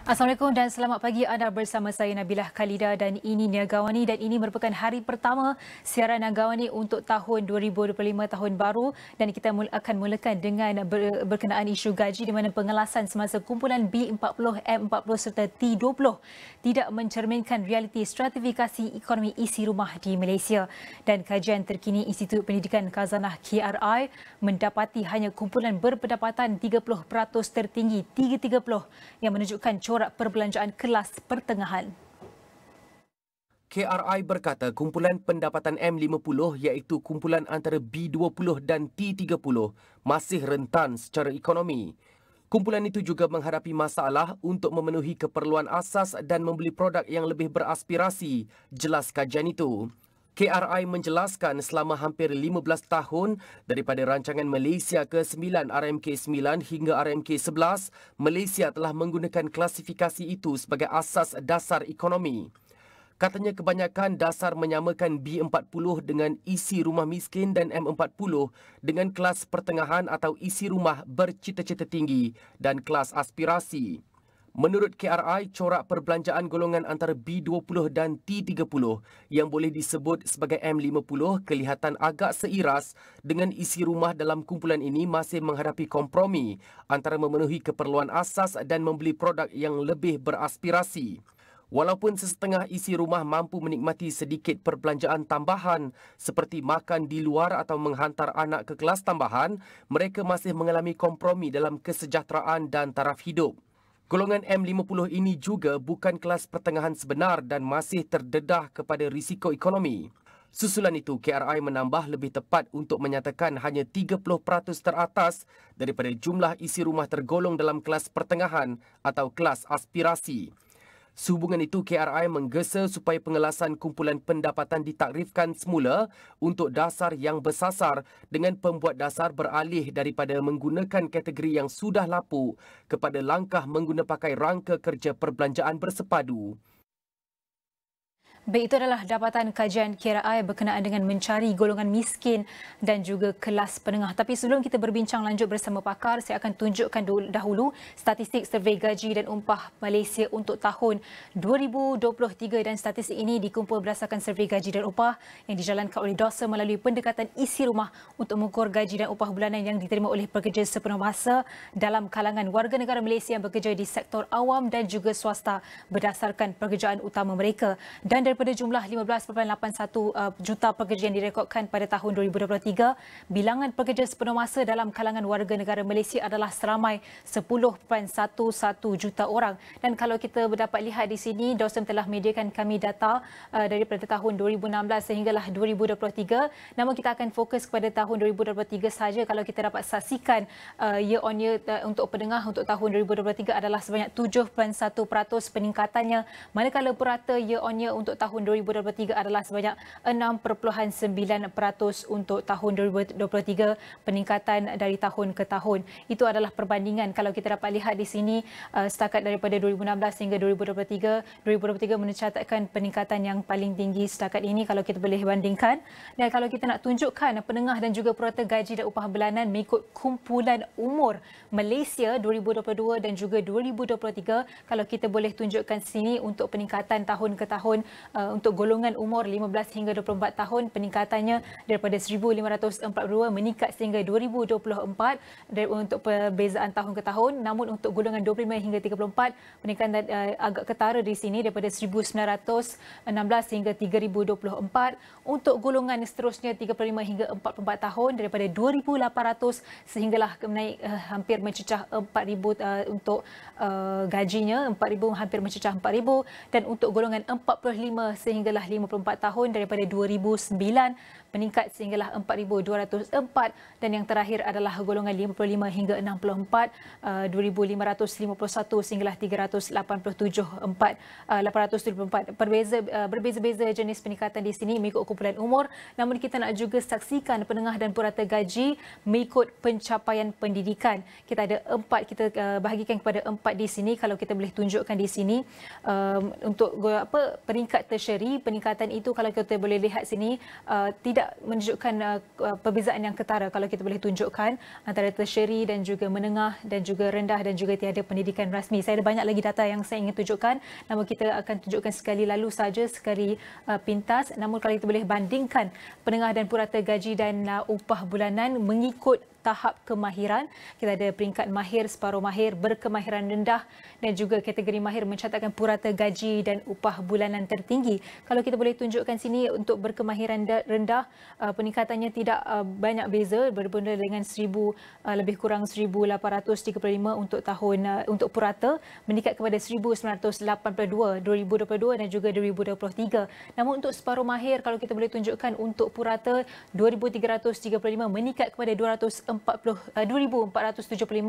Assalamualaikum dan selamat pagi anda bersama saya Nabilah Khaleeda dan ini AWANI dan ini merupakan hari pertama siaran AWANI untuk tahun 2025 tahun baru dan kita akan mulakan dengan berkenaan isu gaji di mana pengelasan semasa kumpulan B40, M40 serta T20 tidak mencerminkan realiti stratifikasi ekonomi isi rumah di Malaysia dan kajian terkini Institut Pendidikan Khazanah KLCI mendapati hanya kumpulan berpendapatan 30% tertinggi 330 yang menunjukkan corak perbelanjaan kelas pertengahan. KLCI berkata kumpulan pendapatan M50 iaitu kumpulan antara B20 dan T30 masih rentan secara ekonomi. Kumpulan itu juga menghadapi masalah untuk memenuhi keperluan asas dan membeli produk yang lebih beraspirasi, jelas kajian itu. KLCI menjelaskan selama hampir 15 tahun daripada rancangan Malaysia ke-9 RMK 9 hingga RMK 11, Malaysia telah menggunakan klasifikasi itu sebagai asas dasar ekonomi. Katanya kebanyakan dasar menyamakan B40 dengan isi rumah miskin dan M40 dengan kelas pertengahan atau isi rumah bercita-cita tinggi dan kelas aspirasi. Menurut KLCI, corak perbelanjaan golongan antara B20 dan T30 yang boleh disebut sebagai M50 kelihatan agak seiras dengan isi rumah dalam kumpulan ini masih menghadapi kompromi antara memenuhi keperluan asas dan membeli produk yang lebih beraspirasi. Walaupun sesetengah isi rumah mampu menikmati sedikit perbelanjaan tambahan seperti makan di luar atau menghantar anak ke kelas tambahan, mereka masih mengalami kompromi dalam kesejahteraan dan taraf hidup. Golongan M50 ini juga bukan kelas pertengahan sebenar dan masih terdedah kepada risiko ekonomi. Susulan itu, KLCI menambah lebih tepat untuk menyatakan hanya 30% teratas daripada jumlah isi rumah tergolong dalam kelas pertengahan atau kelas aspirasi. Sehubungan itu, KLCI menggesa supaya pengelasan kumpulan pendapatan ditakrifkan semula untuk dasar yang bersasar dengan pembuat dasar beralih daripada menggunakan kategori yang sudah lapuk kepada langkah mengguna pakai rangka kerja perbelanjaan bersepadu. Baik, itu adalah dapatan kajian KLCI berkenaan dengan mencari golongan miskin dan juga kelas penengah. Tapi sebelum kita berbincang lanjut bersama pakar, saya akan tunjukkan dahulu statistik survei gaji dan upah Malaysia untuk tahun 2023 dan statistik ini dikumpul berdasarkan survei gaji dan upah yang dijalankan oleh DOSA melalui pendekatan isi rumah untuk mengukur gaji dan upah bulanan yang diterima oleh pekerja sepenuh masa dalam kalangan warga negara Malaysia yang bekerja di sektor awam dan juga swasta berdasarkan pekerjaan utama mereka. Dan daripada jumlah 15.81 juta pekerja yang direkodkan pada tahun 2023, bilangan pekerja sepenuh masa dalam kalangan warga negara Malaysia adalah seramai 10.11 juta orang. Dan kalau kita dapat lihat di sini, DOSM telah menyediakan kami data daripada tahun 2016 sehinggalah 2023. Namun kita akan fokus kepada tahun 2023 saja. Kalau kita dapat saksikan year on year untuk pendengar untuk tahun 2023 adalah sebanyak 7.1% peningkatannya, manakala purata year on year untuk tahun 2023 adalah sebanyak 6.9% untuk tahun 2023, peningkatan dari tahun ke tahun. Itu adalah perbandingan. Kalau kita dapat lihat di sini setakat daripada 2016 hingga 2023 mencatatkan peningkatan yang paling tinggi setakat ini kalau kita boleh bandingkan. Dan kalau kita nak tunjukkan penengah dan juga purata gaji dan upah bulanan mengikut kumpulan umur Malaysia 2022 dan juga 2023, kalau kita boleh tunjukkan sini untuk peningkatan tahun ke tahun. Untuk golongan umur 15 hingga 24 tahun, peningkatannya daripada 1,542 meningkat sehingga 2,024 untuk perbezaan tahun ke tahun. Namun untuk golongan 25 hingga 34, peningkatan agak ketara di sini daripada 1,916 hingga 3,024. Untuk golongan seterusnya 35 hingga 44 tahun daripada 2,800 sehinggalah menaik hampir mencecah 4,000 untuk gajinya, 4,000 hampir mencecah 4,000. Dan untuk golongan 45 sehinggalah 54 tahun daripada 2009 meningkat sehinggalah 4,204. Dan yang terakhir adalah golongan 55 hingga 64, 2,551 sehinggalah 874. Berbeza-beza jenis peningkatan di sini mengikut kumpulan umur. Namun kita nak juga saksikan penengah dan purata gaji mengikut pencapaian pendidikan. Kita ada 4, kita bahagikan kepada 4 di sini. Kalau kita boleh tunjukkan di sini untuk peringkat tertiary, peningkatan itu kalau kita boleh lihat sini tidak tidak menunjukkan perbezaan yang ketara kalau kita boleh tunjukkan antara tertiary dan juga menengah dan juga rendah dan juga tiada pendidikan rasmi. Saya ada banyak lagi data yang saya ingin tunjukkan, namun kita akan tunjukkan sekali lalu saja, sekali pintas. Namun kalau kita boleh bandingkan penengah dan purata gaji dan upah bulanan mengikut tahap kemahiran, kita ada peringkat mahir, separuh mahir, berkemahiran rendah dan juga kategori mahir mencatatkan purata gaji dan upah bulanan tertinggi. Kalau kita boleh tunjukkan sini untuk berkemahiran rendah, peningkatannya tidak banyak beza, berbeza dengan lebih kurang 1,835 untuk tahun untuk purata, meningkat kepada 1,982 2022 dan juga 2023. Namun untuk separuh mahir, kalau kita boleh tunjukkan untuk purata 2,335 meningkat kepada 2,475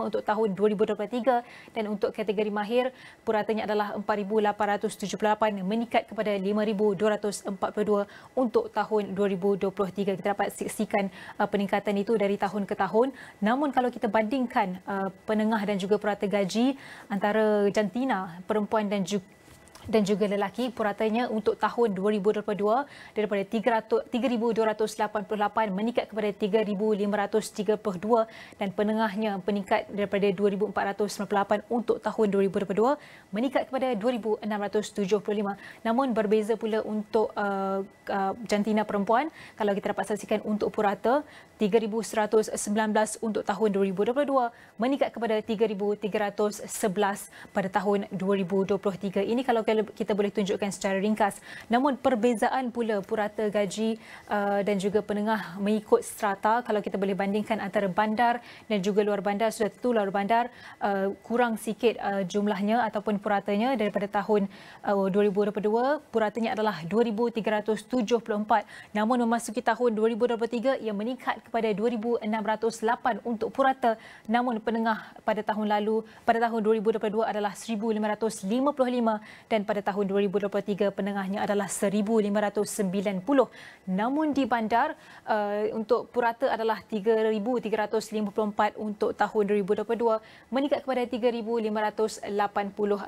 untuk tahun 2023 dan untuk kategori mahir puratanya adalah 4,878 meningkat kepada 5,242 untuk tahun 2023. Kita dapat saksikan peningkatan itu dari tahun ke tahun. Namun kalau kita bandingkan penengah dan juga purata gaji antara jantina, perempuan dan juga lelaki, puratanya untuk tahun 2022 daripada 3,288 meningkat kepada 3,532 dan penengahnya meningkat daripada 2,498 untuk tahun 2022 meningkat kepada 2,675. Namun berbeza pula untuk jantina perempuan. Kalau kita dapat saksikan untuk purata 3,119 untuk tahun 2022 meningkat kepada 3,311 pada tahun 2023. Ini kalau kita boleh tunjukkan secara ringkas. Namun perbezaan pula purata gaji dan juga penengah mengikut strata, kalau kita boleh bandingkan antara bandar dan juga luar bandar, sudah tentu luar bandar kurang sikit jumlahnya ataupun puratanya daripada tahun 2022. Puratanya adalah 2,374. Namun memasuki tahun 2023 ia meningkat kepada 2,608 untuk purata. Namun penengah pada tahun 2022 adalah 1,555 dan pada tahun 2023 penengahnya adalah 1,590. Namun di bandar untuk purata adalah 3,354 untuk tahun 2022 meningkat kepada 3,580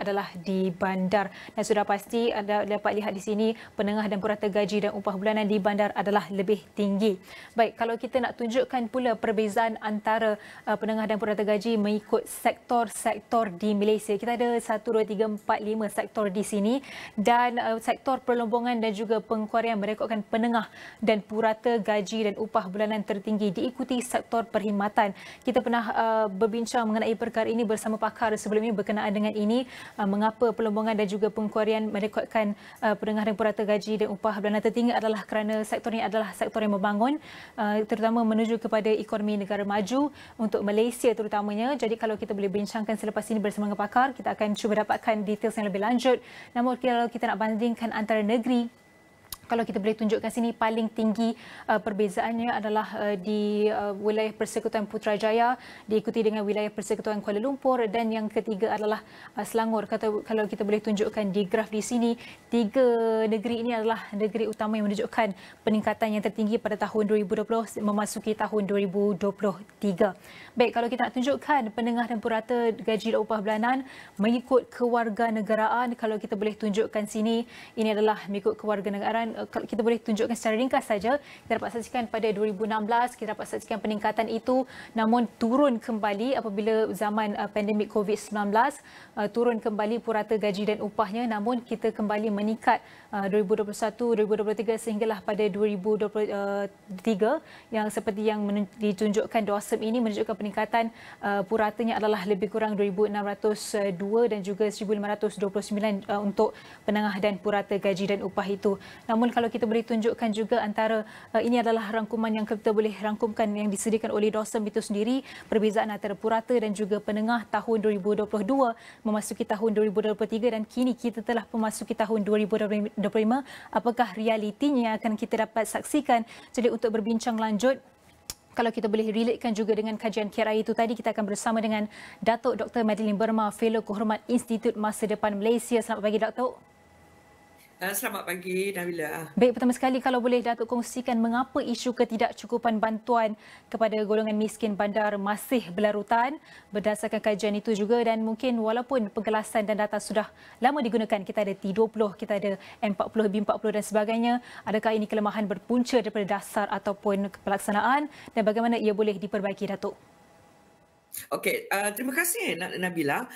adalah di bandar. Dan sudah pasti anda dapat lihat di sini penengah dan purata gaji dan upah bulanan di bandar adalah lebih tinggi. Baik, kalau kita nak tunjukkan pula perbezaan antara penengah dan purata gaji mengikut sektor-sektor di Malaysia. Kita ada 1, 2, 3, 4, 5 sektor di sini dan sektor perlombongan dan juga pengkuarian merekodkan penengah dan purata gaji dan upah bulanan tertinggi, diikuti sektor perkhidmatan. Kita pernah berbincang mengenai perkara ini bersama pakar sebelum ini berkenaan dengan ini, mengapa perlombongan dan juga pengkuarian merekodkan penengah dan purata gaji dan upah bulanan tertinggi adalah kerana sektor ini adalah sektor yang membangun, terutama menuju kepada ekonomi negara maju untuk Malaysia terutamanya. Jadi kalau kita boleh bincangkan selepas ini bersama dengan pakar, kita akan cuba dapatkan details yang lebih lanjut. Namun kalau kita nak bandingkan antara negeri, kalau kita boleh tunjukkan sini paling tinggi perbezaannya adalah di wilayah Persekutuan Putrajaya, diikuti dengan wilayah Persekutuan Kuala Lumpur dan yang ketiga adalah Selangor. Kalau kita boleh tunjukkan di graf di sini, tiga negeri ini adalah negeri utama yang menunjukkan peningkatan yang tertinggi pada tahun 2020 memasuki tahun 2023. Baik, kalau kita nak tunjukkan penengah dan purata gaji dan upah bulanan mengikut kewarganegaraan, kalau kita boleh tunjukkan sini, ini adalah mengikut kewarganegaraan. Kita boleh tunjukkan secara ringkas saja. Kita dapat saksikan pada 2016 kita dapat saksikan peningkatan itu, namun turun kembali apabila zaman pandemik COVID-19, turun kembali purata gaji dan upahnya, namun kita kembali meningkat 2021, 2023 sehinggalah pada 2023 yang seperti yang ditunjukkan DOSM ini menunjukkan peningkatan puratanya adalah lebih kurang 2,602 dan juga 1,529 untuk penengah dan purata gaji dan upah itu. Namun kalau kita boleh tunjukkan juga antara ini adalah rangkuman yang kita boleh rangkumkan yang disediakan oleh DOSM itu sendiri, perbezaan antara purata dan juga penengah tahun 2022 memasuki tahun 2023 dan kini kita telah memasuki tahun 2025. Apakah realitinya akan kita dapat saksikan? Jadi untuk berbincang lanjut, kalau kita boleh relatekan juga dengan kajian KLCI itu tadi, kita akan bersama dengan Datuk Dr. Madeline Burma, Fellow Kehormat Institut Masa Depan Malaysia. Selamat pagi, Datuk. Selamat pagi, Nabilah. Baik, pertama sekali kalau boleh Datuk kongsikan mengapa isu ketidakcukupan bantuan kepada golongan miskin bandar masih berlarutan berdasarkan kajian itu juga, dan mungkin walaupun penggelasan dan data sudah lama digunakan, kita ada T20, kita ada M40, B40 dan sebagainya, adakah ini kelemahan berpunca daripada dasar ataupun pelaksanaan dan bagaimana ia boleh diperbaiki, Datuk? Okey, terima kasih Nabilah.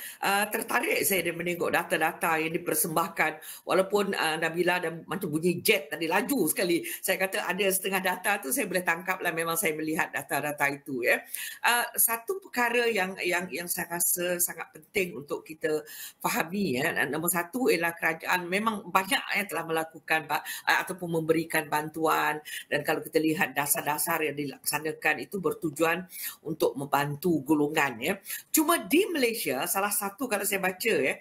Tertarik saya dia menengok data-data yang dipersembahkan, walaupun Nabilah dah macam bunyi jet tadi, laju sekali. Saya kata ada setengah data tu saya boleh tangkap lah, memang saya melihat data-data itu ya. Satu perkara yang saya rasa sangat penting untuk kita fahami ya. Nombor satu ialah kerajaan memang banyak yang telah melakukan ataupun memberikan bantuan, dan kalau kita lihat dasar-dasar yang dilaksanakan itu bertujuan untuk membantu golongan ya. Cuma di Malaysia, salah satu kalau saya baca ya,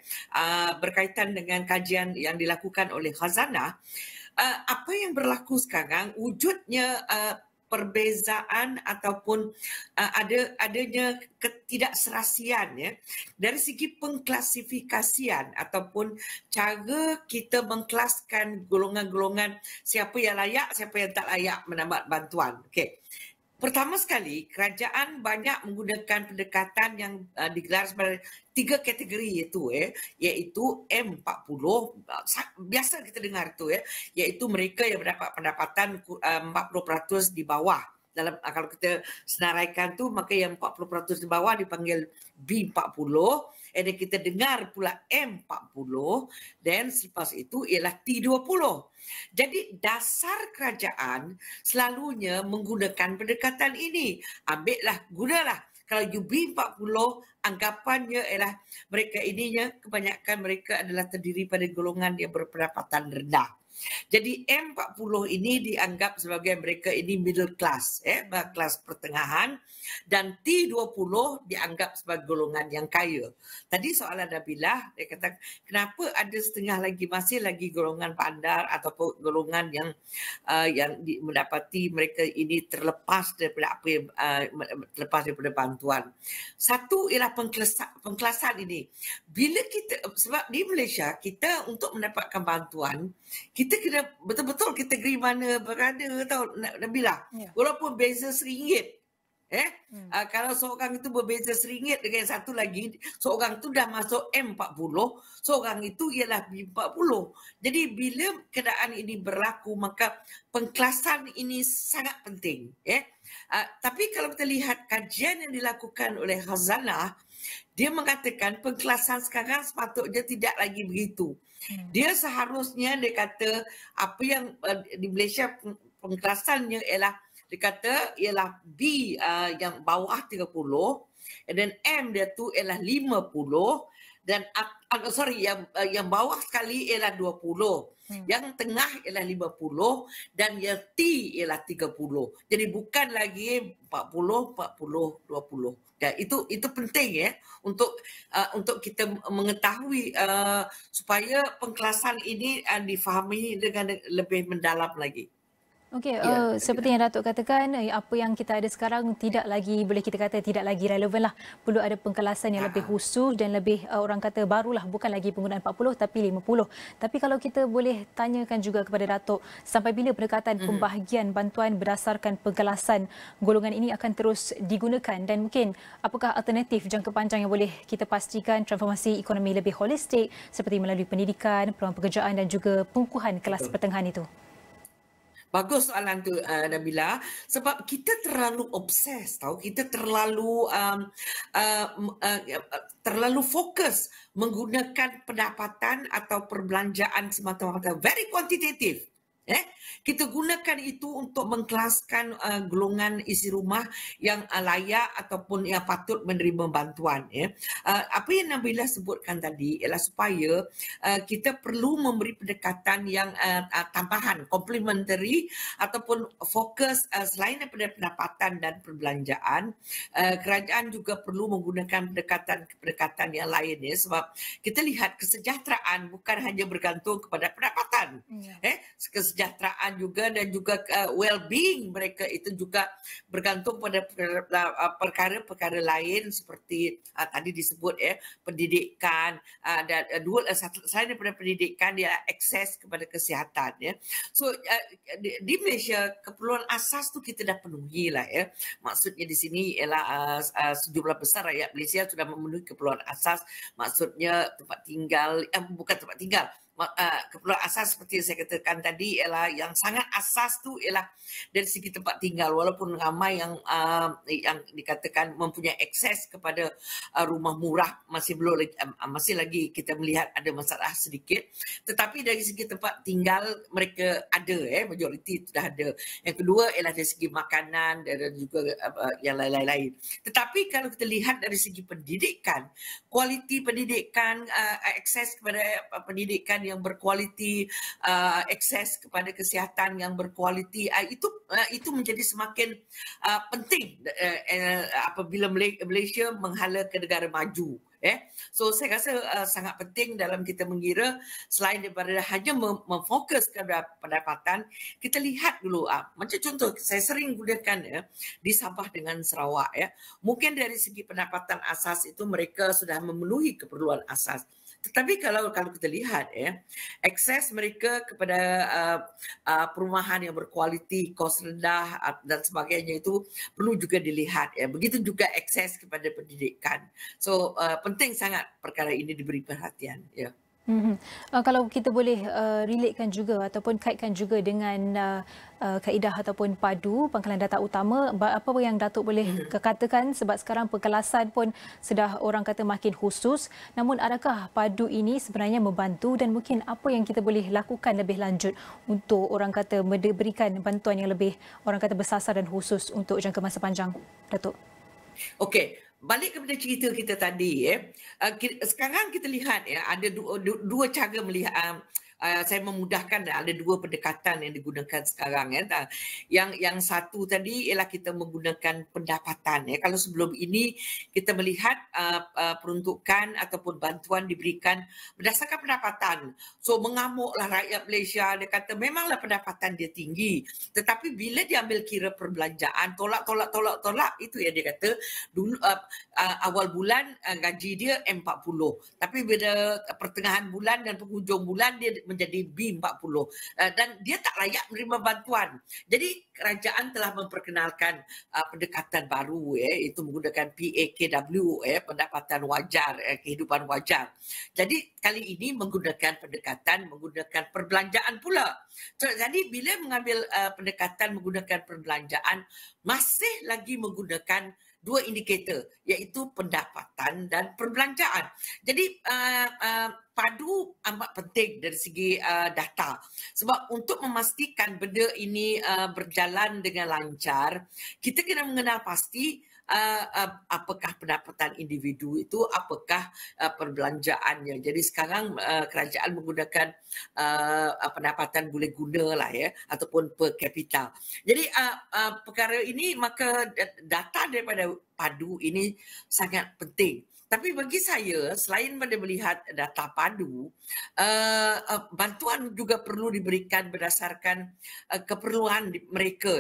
berkaitan dengan kajian yang dilakukan oleh Khazanah, apa yang berlaku sekarang wujudnya perbezaan ataupun adanya ketidakserasian ya dari segi pengklasifikasian ataupun cara kita mengkelaskan golongan-golongan, siapa yang layak, siapa yang tak layak mendapat bantuan. Okey. Pertama sekali, kerajaan banyak menggunakan pendekatan yang digelar sebagai 3 kategori iaitu M40, biasa kita dengar itu iaitu mereka yang mendapat pendapatan 40% di bawah. Dalam kalau kita senaraikan tu, maka yang 40% di bawah dipanggil B40, dan kita dengar pula M40, dan selepas itu ialah T20. Jadi dasar kerajaan selalunya menggunakan pendekatan ini. Gunalah. Kalau UB40, anggapannya ialah mereka ininya, kebanyakan mereka adalah terdiri pada golongan yang berpendapatan rendah. Jadi M40 ini dianggap sebagai mereka ini middle class, kelas pertengahan, dan T20 dianggap sebagai golongan yang kaya. Tadi soalan Nabilah, dia kata kenapa ada setengah lagi masih lagi golongan bandar ataupun golongan yang mendapati mereka ini terlepas daripada apa yang terlepas daripada bantuan. Satu ialah pengkelasan ini. Bila kita, sebab di Malaysia kita untuk mendapatkan bantuan, kita kena betul-betul kategori mana berada, tahu Nabilah. Ya. Walaupun beza RM1. Kalau seorang itu berbeza RM1 dengan satu lagi, seorang itu dah masuk M40, seorang itu ialah B40. Jadi bila keadaan ini berlaku, maka pengkelasan ini sangat penting. Tapi kalau kita lihat kajian yang dilakukan oleh Khazanah, dia mengatakan pengkelasan sekarang sepatutnya tidak lagi begitu. Dia seharusnya, dia kata apa yang di Malaysia pengkelasannya ialah, dia kata ialah B yang bawah 30, dan M dia tu ialah 50, dan yang bawah sekali ialah 20, yang tengah ialah 50, dan yang T ialah 30. Jadi bukan lagi 40, 20. Dan itu penting untuk kita mengetahui supaya pengkelasan ini difahami dengan lebih mendalam lagi. Okey, seperti yang Datuk katakan, apa yang kita ada sekarang tidak lagi, boleh kita kata tidak lagi relevan lah. Perlu ada pengkelasan yang lebih khusus dan lebih orang kata barulah, bukan lagi penggunaan 40 tapi 50. Tapi kalau kita boleh tanyakan juga kepada Datuk, sampai bila pendekatan pembahagian bantuan berdasarkan pengkelasan golongan ini akan terus digunakan, dan mungkin apakah alternatif jangka panjang yang boleh kita pastikan transformasi ekonomi lebih holistik seperti melalui pendidikan, peluang pekerjaan dan juga pengukuhan kelas pertengahan itu? Bagus soalan tu Nabilah, sebab kita terlalu obses tahu, kita terlalu fokus menggunakan pendapatan atau perbelanjaan semata-mata, very quantitative. Kita gunakan itu untuk mengkelaskan golongan isi rumah yang layak ataupun yang patut menerima bantuan. Apa yang Nabilah sebutkan tadi ialah supaya kita perlu memberi pendekatan yang tambahan, complementary, ataupun fokus selain daripada pendapatan dan perbelanjaan. Kerajaan juga perlu menggunakan pendekatan yang lain, sebab kita lihat kesejahteraan bukan hanya bergantung kepada pendapatan. kesejahteraan juga dan juga well-being mereka itu juga bergantung pada perkara-perkara lain seperti tadi disebut pendidikan dan selain daripada pendidikan dia akses kepada kesihatan So di Malaysia keperluan asas tu kita dah penuhi lah Maksudnya di sini ialah sejumlah besar rakyat Malaysia sudah memenuhi keperluan asas, maksudnya tempat tinggal, bukan tempat tinggal, keperluan asas seperti yang saya katakan tadi ialah yang sangat asas tu ialah dari segi tempat tinggal, walaupun ramai yang dikatakan mempunyai akses kepada rumah murah masih lagi kita melihat ada masalah sedikit, tetapi dari segi tempat tinggal mereka ada majoriti sudah ada. Yang kedua ialah dari segi makanan dan juga yang lain-lain. Tetapi kalau kita lihat dari segi pendidikan, kualiti pendidikan, akses kepada pendidikan yang berkualiti, akses kepada kesihatan yang berkualiti, itu menjadi semakin penting apabila Malaysia menghala ke negara maju. So saya rasa sangat penting dalam kita mengira, selain daripada hanya memfokus kepada pendapatan, kita lihat dulu macam contoh saya sering gunakan di Sabah dengan Sarawak mungkin dari segi pendapatan asas itu mereka sudah memenuhi keperluan asas. Tetapi kalau kita lihat akses mereka kepada perumahan yang berkualiti, kos rendah dan sebagainya itu perlu juga dilihat Begitu juga akses kepada pendidikan. So penting sangat perkara ini diberi perhatian Kalau kita boleh relatekan juga ataupun kaitkan juga dengan kaedah ataupun padu pangkalan data utama, apa yang Datuk boleh katakan, sebab sekarang perkelasan pun sudah orang kata makin khusus, namun adakah padu ini sebenarnya membantu dan mungkin apa yang kita boleh lakukan lebih lanjut untuk orang kata memberikan bantuan yang lebih orang kata bersasar dan khusus untuk jangka masa panjang, Datuk? Okey. Balik kepada cerita kita tadi, sekarang kita lihat ada dua cara melihat. Saya memudahkan, ada dua pendekatan yang digunakan sekarang Yang satu tadi ialah kita menggunakan pendapatan Kalau sebelum ini kita melihat peruntukan ataupun bantuan diberikan berdasarkan pendapatan. So mengamuklah rakyat Malaysia, dia kata memanglah pendapatan dia tinggi, tetapi bila dia ambil kira perbelanjaan, tolak, itu yang dia kata dulu awal bulan gaji dia M40, tapi bila pertengahan bulan dan penghujung bulan dia menjadi B40 dan dia tak layak menerima bantuan. Jadi kerajaan telah memperkenalkan pendekatan baru itu menggunakan PAKW pendapatan wajar, kehidupan wajar. Jadi kali ini menggunakan perbelanjaan pula. So, jadi bila mengambil pendekatan menggunakan perbelanjaan, masih lagi menggunakan dua indikator, iaitu pendapatan dan perbelanjaan. Jadi padu amat penting dari segi data. Sebab untuk memastikan benda ini berjalan dengan lancar, kita kena mengenal pasti apakah pendapatan individu itu, apakah perbelanjaannya. Jadi sekarang kerajaan menggunakan pendapatan boleh guna lah ataupun per capita. Jadi perkara ini, maka data daripada padu ini sangat penting. Tapi bagi saya, selain pada melihat data padu, bantuan juga perlu diberikan berdasarkan keperluan mereka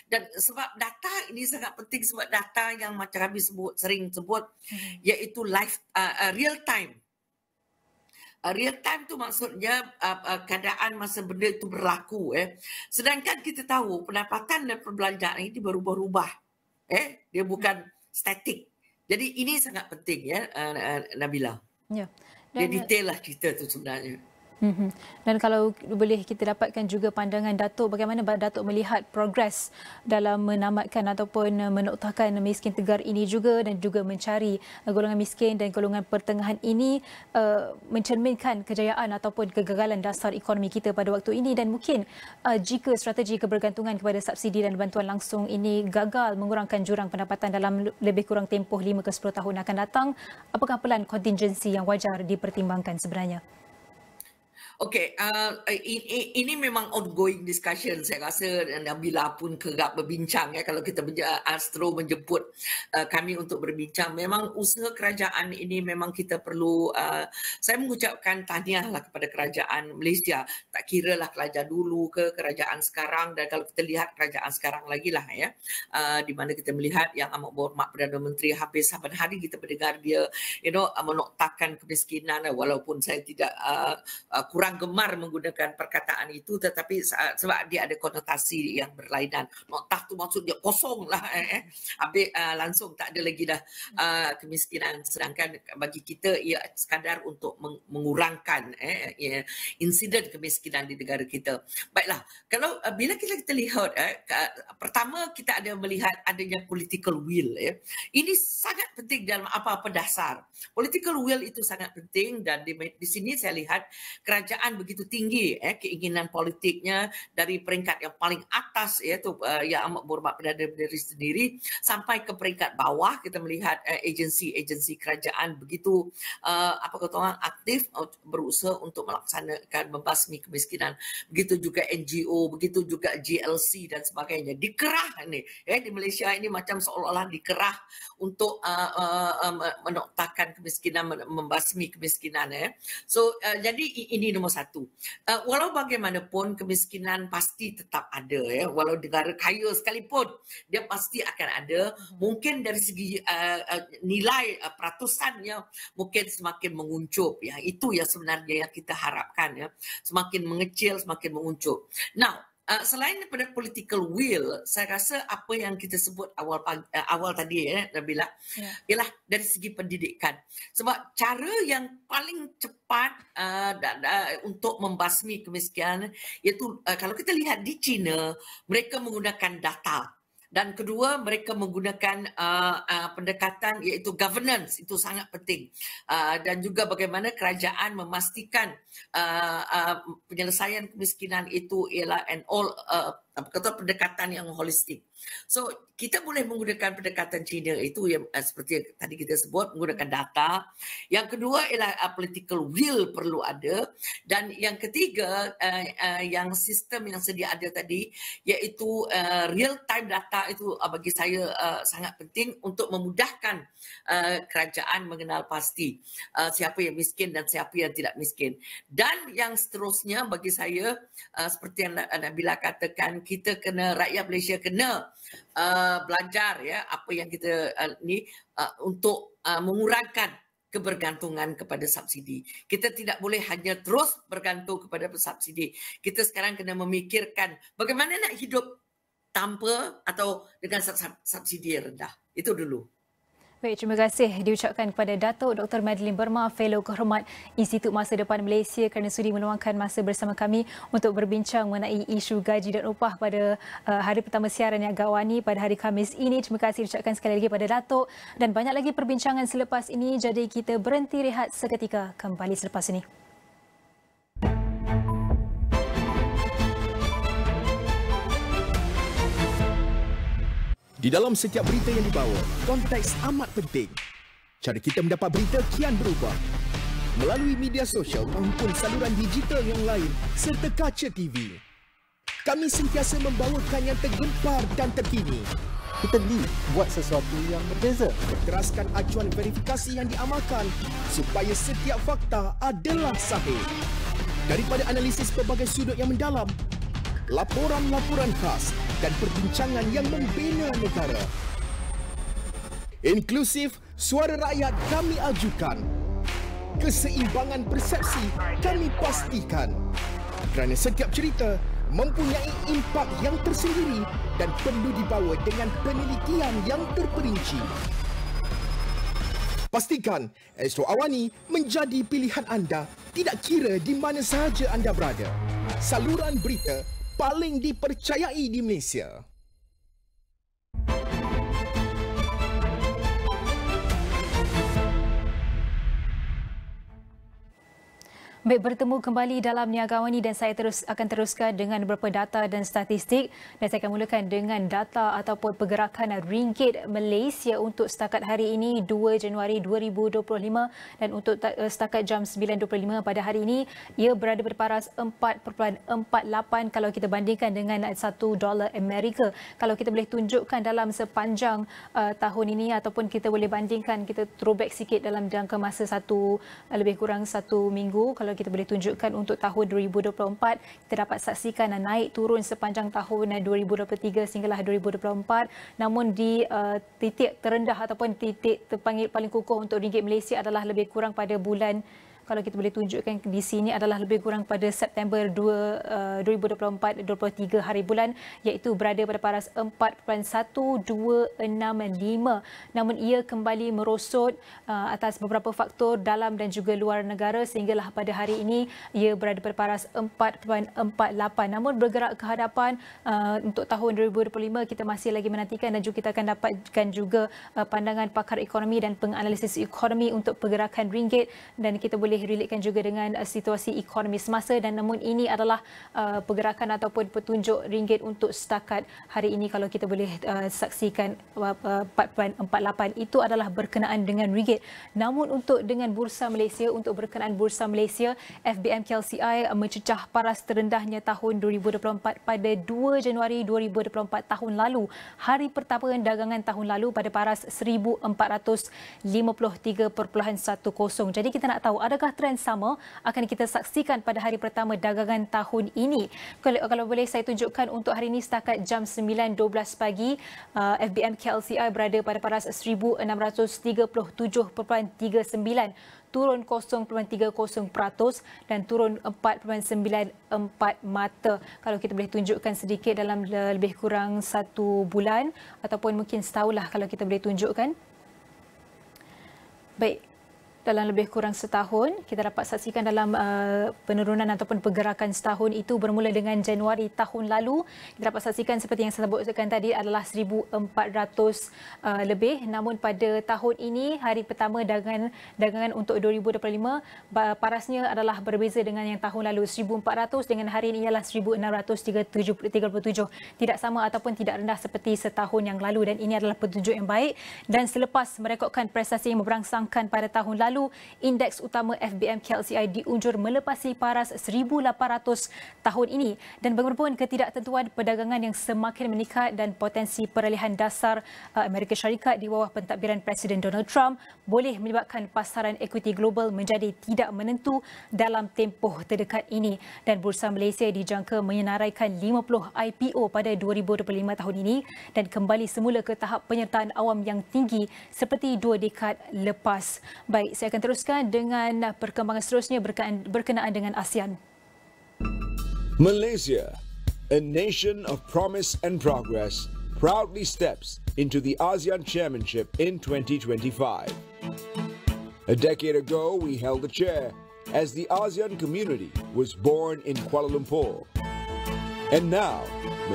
Dan sebab data ini sangat penting, sebab data yang macam kami sering sebut iaitu real time. Real time tu maksudnya keadaan masa benda itu berlaku Sedangkan kita tahu pendapatan dan perbelanjaan ini berubah-ubah dia bukan statik. Jadi ini sangat penting Nabilah. Ya. Dia detail lah cerita tu sebenarnya. Dan kalau boleh kita dapatkan juga pandangan Datuk, bagaimana Datuk melihat progres dalam menamatkan ataupun menoktahkan miskin tegar ini juga, dan juga mencari golongan miskin dan golongan pertengahan ini mencerminkan kejayaan ataupun kegagalan dasar ekonomi kita pada waktu ini, dan mungkin jika strategi kebergantungan kepada subsidi dan bantuan langsung ini gagal mengurangkan jurang pendapatan dalam lebih kurang tempoh 5 ke 10 tahun akan datang, apakah pelan kontingensi yang wajar dipertimbangkan sebenarnya? Okey, ini memang ongoing discussion. Saya rasa Nabilah pun kerap berbincang kalau kita Astro menjemput kami untuk berbincang. Memang usaha kerajaan ini memang kita perlu, saya mengucapkan tahniahlah kepada kerajaan Malaysia. Tak kira lah kerajaan dulu ke kerajaan sekarang, dan kalau kita lihat kerajaan sekarang lagi lah di mana kita melihat yang amat berhormat Perdana Menteri habis saban hari kita mendengar dia menoktakan kemiskinan, walaupun saya tidak kurang gemar menggunakan perkataan itu, tetapi sebab dia ada konotasi yang berlainan. Noktah tu maksudnya kosong lah. Habis langsung tak ada lagi dah kemiskinan. Sedangkan bagi kita ia sekadar untuk mengurangkan insiden kemiskinan di negara kita. Baiklah, kalau bila kita lihat pertama kita ada melihat adanya political will. Ini sangat penting dalam apa-apa dasar. Political will itu sangat penting, dan di sini saya lihat kerajaan begitu tinggi keinginan politiknya dari peringkat yang paling atas iaitu yang amat berhormat Perdana Menteri sendiri sampai ke peringkat bawah. Kita melihat agensi-agensi kerajaan begitu aktif berusaha untuk melaksanakan membasmi kemiskinan. Begitu juga NGO, begitu juga GLC dan sebagainya. Dikerah ni di Malaysia ini macam seolah-olah dikerah untuk menoktakan kemiskinan, membasmi kemiskinan. So jadi ini nombor satu. Walau bagaimanapun kemiskinan pasti tetap ada. Walau negara kaya sekalipun dia pasti akan ada. Mungkin dari segi nilai peratusannya mungkin semakin menguncup. Itu yang sebenarnya yang kita harapkan. Semakin mengecil, semakin menguncup. Now, selain daripada political will, saya rasa apa yang kita sebut awal tadi Nabilah, ialah dari segi pendidikan. Sebab cara yang paling cepat untuk membasmi kemiskinan iaitu kalau kita lihat di China, mereka menggunakan data. Dan kedua, mereka menggunakan pendekatan iaitu governance. Itu sangat penting. Dan juga bagaimana kerajaan memastikan penyelesaian kemiskinan itu ialah pendekatan yang holistik. So, kita boleh menggunakan pendekatan China itu yang seperti yang tadi kita sebut, menggunakan data. Yang kedua ialah political will perlu ada. Dan yang ketiga, yang sistem yang sedia ada tadi, iaitu real time data itu bagi saya sangat penting untuk memudahkan kerajaan mengenal pasti siapa yang miskin dan siapa yang tidak miskin. Dan yang seterusnya bagi saya, seperti yang Nabilah katakan, kita kena, rakyat Malaysia kena belajar apa yang kita untuk mengurangkan kebergantungan kepada subsidi. Kita tidak boleh hanya terus bergantung kepada subsidi. Kita sekarang kena memikirkan bagaimana nak hidup tanpa atau dengan subsidi yang rendah. Itu dulu. Baik, terima kasih diucapkan kepada Datuk Dr. Madeline Burma, Fellow Kehormat Institut Masa Depan Malaysia kerana sudi meluangkan masa bersama kami untuk berbincang mengenai isu gaji dan upah pada hari pertama siaran yang AWANI pada hari Khamis ini. Terima kasih diucapkan sekali lagi kepada Datuk, dan banyak lagi perbincangan selepas ini, jadi kita berhenti rehat seketika, kembali selepas ini. Di dalam setiap berita yang dibawa, konteks amat penting. Cara kita mendapat berita kian berubah. Melalui media sosial maupun saluran digital yang lain serta kaca TV. Kami sentiasa membawakan yang tergempar dan terkini. Kita buat sesuatu yang berbeza. Teraskan acuan verifikasi yang diamalkan supaya setiap fakta adalah sahih. Daripada analisis pelbagai sudut yang mendalam, laporan-laporan khas dan perbincangan yang membina negara. Inklusif, suara rakyat kami ajukan. Keseimbangan persepsi kami pastikan. Kerana setiap cerita mempunyai impak yang tersendiri dan perlu dibawa dengan penelitian yang terperinci. Pastikan Astro AWANI menjadi pilihan anda tidak kira di mana sahaja anda berada. Saluran berita paling dipercayai di Malaysia. Baik, bertemu kembali dalam Niaga AWANI dan saya akan teruskan dengan beberapa data dan statistik, dan saya akan mulakan dengan data ataupun pergerakan ringgit Malaysia untuk setakat hari ini 2 Januari 2025, dan untuk setakat jam 9.25 pada hari ini ia berada berparas 4.48 kalau kita bandingkan dengan $1 Amerika. Kalau kita boleh tunjukkan dalam sepanjang tahun ini ataupun kita boleh bandingkan, kita throwback sikit dalam jangka masa lebih kurang satu minggu. Kalau kita boleh tunjukkan untuk tahun 2024, kita dapat saksikan naik turun sepanjang tahun 2023 sehinggalah 2024. Namun di titik terendah ataupun titik terpanggil paling kukuh untuk ringgit Malaysia adalah lebih kurang pada bulan, kalau kita boleh tunjukkan di sini, adalah lebih kurang pada September 2024, 23 hari bulan, iaitu berada pada paras 4.1265. Namun ia kembali merosot atas beberapa faktor dalam dan juga luar negara sehinggalah pada hari ini ia berada pada paras 4.48. Namun bergerak ke hadapan untuk tahun 2025, kita masih lagi menantikan dan juga kita akan dapatkan juga pandangan pakar ekonomi dan penganalisis ekonomi untuk pergerakan ringgit, dan kita boleh relatekan juga dengan situasi ekonomi semasa. Dan namun ini adalah pergerakan ataupun petunjuk ringgit untuk setakat hari ini. Kalau kita boleh saksikan 4.48 itu adalah berkenaan dengan ringgit. Namun untuk dengan bursa Malaysia, untuk berkenaan bursa Malaysia, FBM KLCI mencecah paras terendahnya tahun 2024 pada 2 Januari 2024 tahun lalu, hari pertama dagangan tahun lalu, pada paras 1453.10. Jadi kita nak tahu, adakah trend sama akan kita saksikan pada hari pertama dagangan tahun ini? Kalau boleh saya tunjukkan untuk hari ini setakat jam 9.12 pagi, FBM KLCI berada pada paras 1637.39, turun 0.30% dan turun 4.94 mata. Kalau kita boleh tunjukkan sedikit dalam lebih kurang satu bulan ataupun mungkin setahun lah, kalau kita boleh tunjukkan. Baik, dalam lebih kurang setahun, kita dapat saksikan dalam penurunan ataupun pergerakan setahun itu bermula dengan Januari tahun lalu. Kita dapat saksikan seperti yang saya sebutkan tadi adalah 1,400 lebih. Namun pada tahun ini, hari pertama dagangan untuk 2025, parasnya adalah berbeza dengan yang tahun lalu. 1,400 dengan hari ini ialah 1,637. Tidak sama ataupun tidak rendah seperti setahun yang lalu, dan ini adalah petunjuk yang baik. Dan selepas merekodkan prestasi yang memberangsangkan pada tahun lalu, indeks utama FBM KLCI diunjur melepasi paras 1,800 tahun ini, dan bagaimanapun ketidaktentuan perdagangan yang semakin meningkat dan potensi peralihan dasar Amerika Syarikat di bawah pentadbiran Presiden Donald Trump boleh menyebabkan pasaran equity global menjadi tidak menentu dalam tempoh terdekat ini, dan Bursa Malaysia dijangka menyenaraikan 50 IPO pada 2025 tahun ini dan kembali semula ke tahap penyertaan awam yang tinggi seperti 2 dekad lepas. Baik, saya akan teruskan dengan perkembangan seterusnya berkenaan dengan ASEAN. Malaysia, a nation of promise and progress, proudly steps into the ASEAN Chairmanship in 2025. A decade ago, we held the chair as the ASEAN community was born in Kuala Lumpur. And now,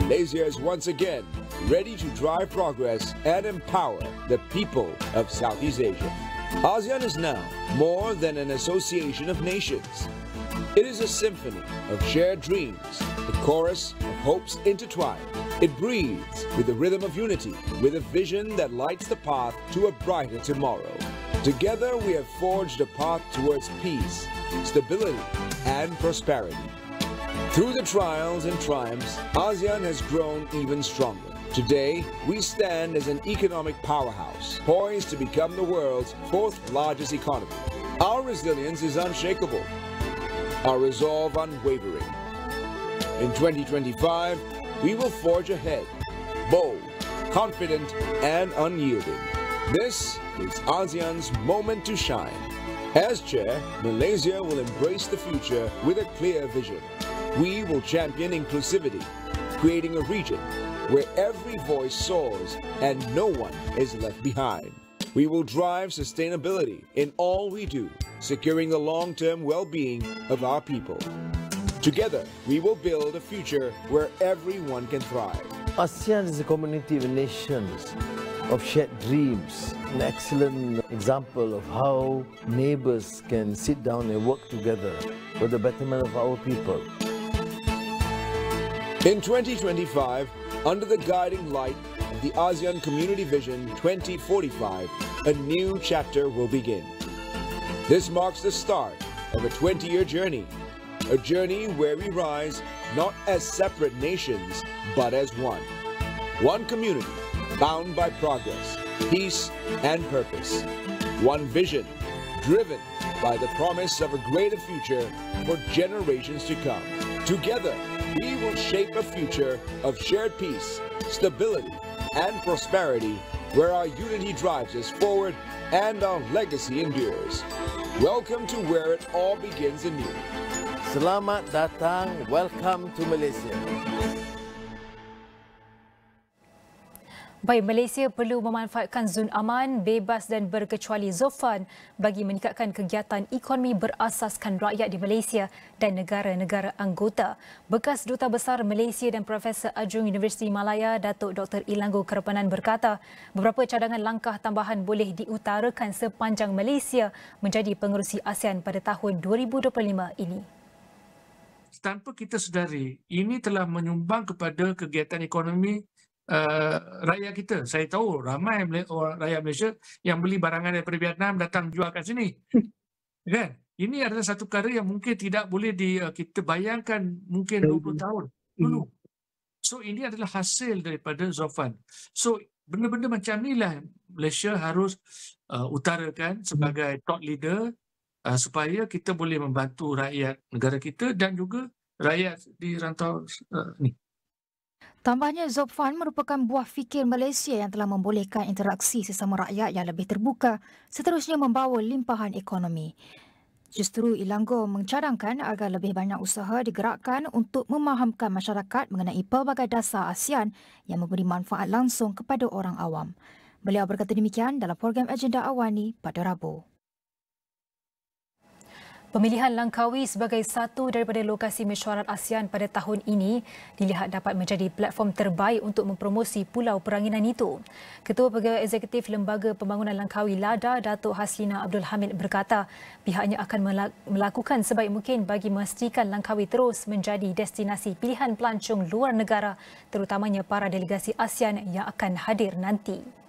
Malaysia is once again ready to drive progress and empower the people of Southeast Asia. ASEAN is now more than an association of nations. It is a symphony of shared dreams, the chorus of hopes intertwined. It breathes with the rhythm of unity, with a vision that lights the path to a brighter tomorrow. Together we have forged a path towards peace, stability, and prosperity. Through the trials and triumphs, ASEAN has grown even stronger. Today, we stand as an economic powerhouse, poised to become the world's 4th largest economy. Our resilience is unshakable, our resolve unwavering. In 2025, we will forge ahead, bold, confident, and unyielding. This is ASEAN's moment to shine. As chair, Malaysia will embrace the future with a clear vision. We will champion inclusivity, creating a region where every voice soars and no one is left behind. We will drive sustainability in all we do, securing the long-term well-being of our people. Together, we will build a future where everyone can thrive. ASEAN is a community of nations of shared dreams. An excellent example of how neighbours can sit down and work together for the betterment of our people. In 2025, under the guiding light of the ASEAN Community Vision 2045, a new chapter will begin. This marks the start of a 20-year journey, a journey where we rise not as separate nations, but as one. One community, bound by progress, peace, and purpose. One vision, driven by the promise of a greater future for generations to come. Together, we will shape a future of shared peace, stability, and prosperity, where our unity drives us forward and our legacy endures. Welcome to where it all begins anew. Selamat datang, welcome to Malaysia. Baik, Malaysia perlu memanfaatkan zon aman, bebas dan berkecuali Zofan bagi meningkatkan kegiatan ekonomi berasaskan rakyat di Malaysia dan negara-negara anggota. Bekas Duta Besar Malaysia dan Profesor Adjung Universiti Malaya, Datuk Dr. Ilanggo Kerepanan berkata, beberapa cadangan langkah tambahan boleh diutarakan sepanjang Malaysia menjadi pengerusi ASEAN pada tahun 2025 ini. Tanpa kita sedari, ini telah menyumbang kepada kegiatan ekonomi rakyat kita. Saya tahu ramai orang rakyat Malaysia yang beli barangan daripada Vietnam datang jual kat sini. Kan? Ini adalah satu perkara yang mungkin tidak boleh kita bayangkan mungkin 20 tahun dulu. So ini adalah hasil daripada Zofan. So benda-benda macam inilah Malaysia harus utarakan sebagai thought leader supaya kita boleh membantu rakyat negara kita dan juga rakyat di rantau ni. Tambahnya, Zofan merupakan buah fikir Malaysia yang telah membolehkan interaksi sesama rakyat yang lebih terbuka, seterusnya membawa limpahan ekonomi. Justru Ilanggo mencadangkan agar lebih banyak usaha digerakkan untuk memahamkan masyarakat mengenai pelbagai dasar ASEAN yang memberi manfaat langsung kepada orang awam. Beliau berkata demikian dalam program Agenda AWANI pada Rabu. Pemilihan Langkawi sebagai satu daripada lokasi mesyuarat ASEAN pada tahun ini dilihat dapat menjadi platform terbaik untuk mempromosi Pulau Peranginan itu. Ketua Pegawai Eksekutif Lembaga Pembangunan Langkawi LADA, Datuk Haslina Abdul Hamid berkata pihaknya akan melakukan sebaik mungkin bagi memastikan Langkawi terus menjadi destinasi pilihan pelancong luar negara, terutamanya para delegasi ASEAN yang akan hadir nanti.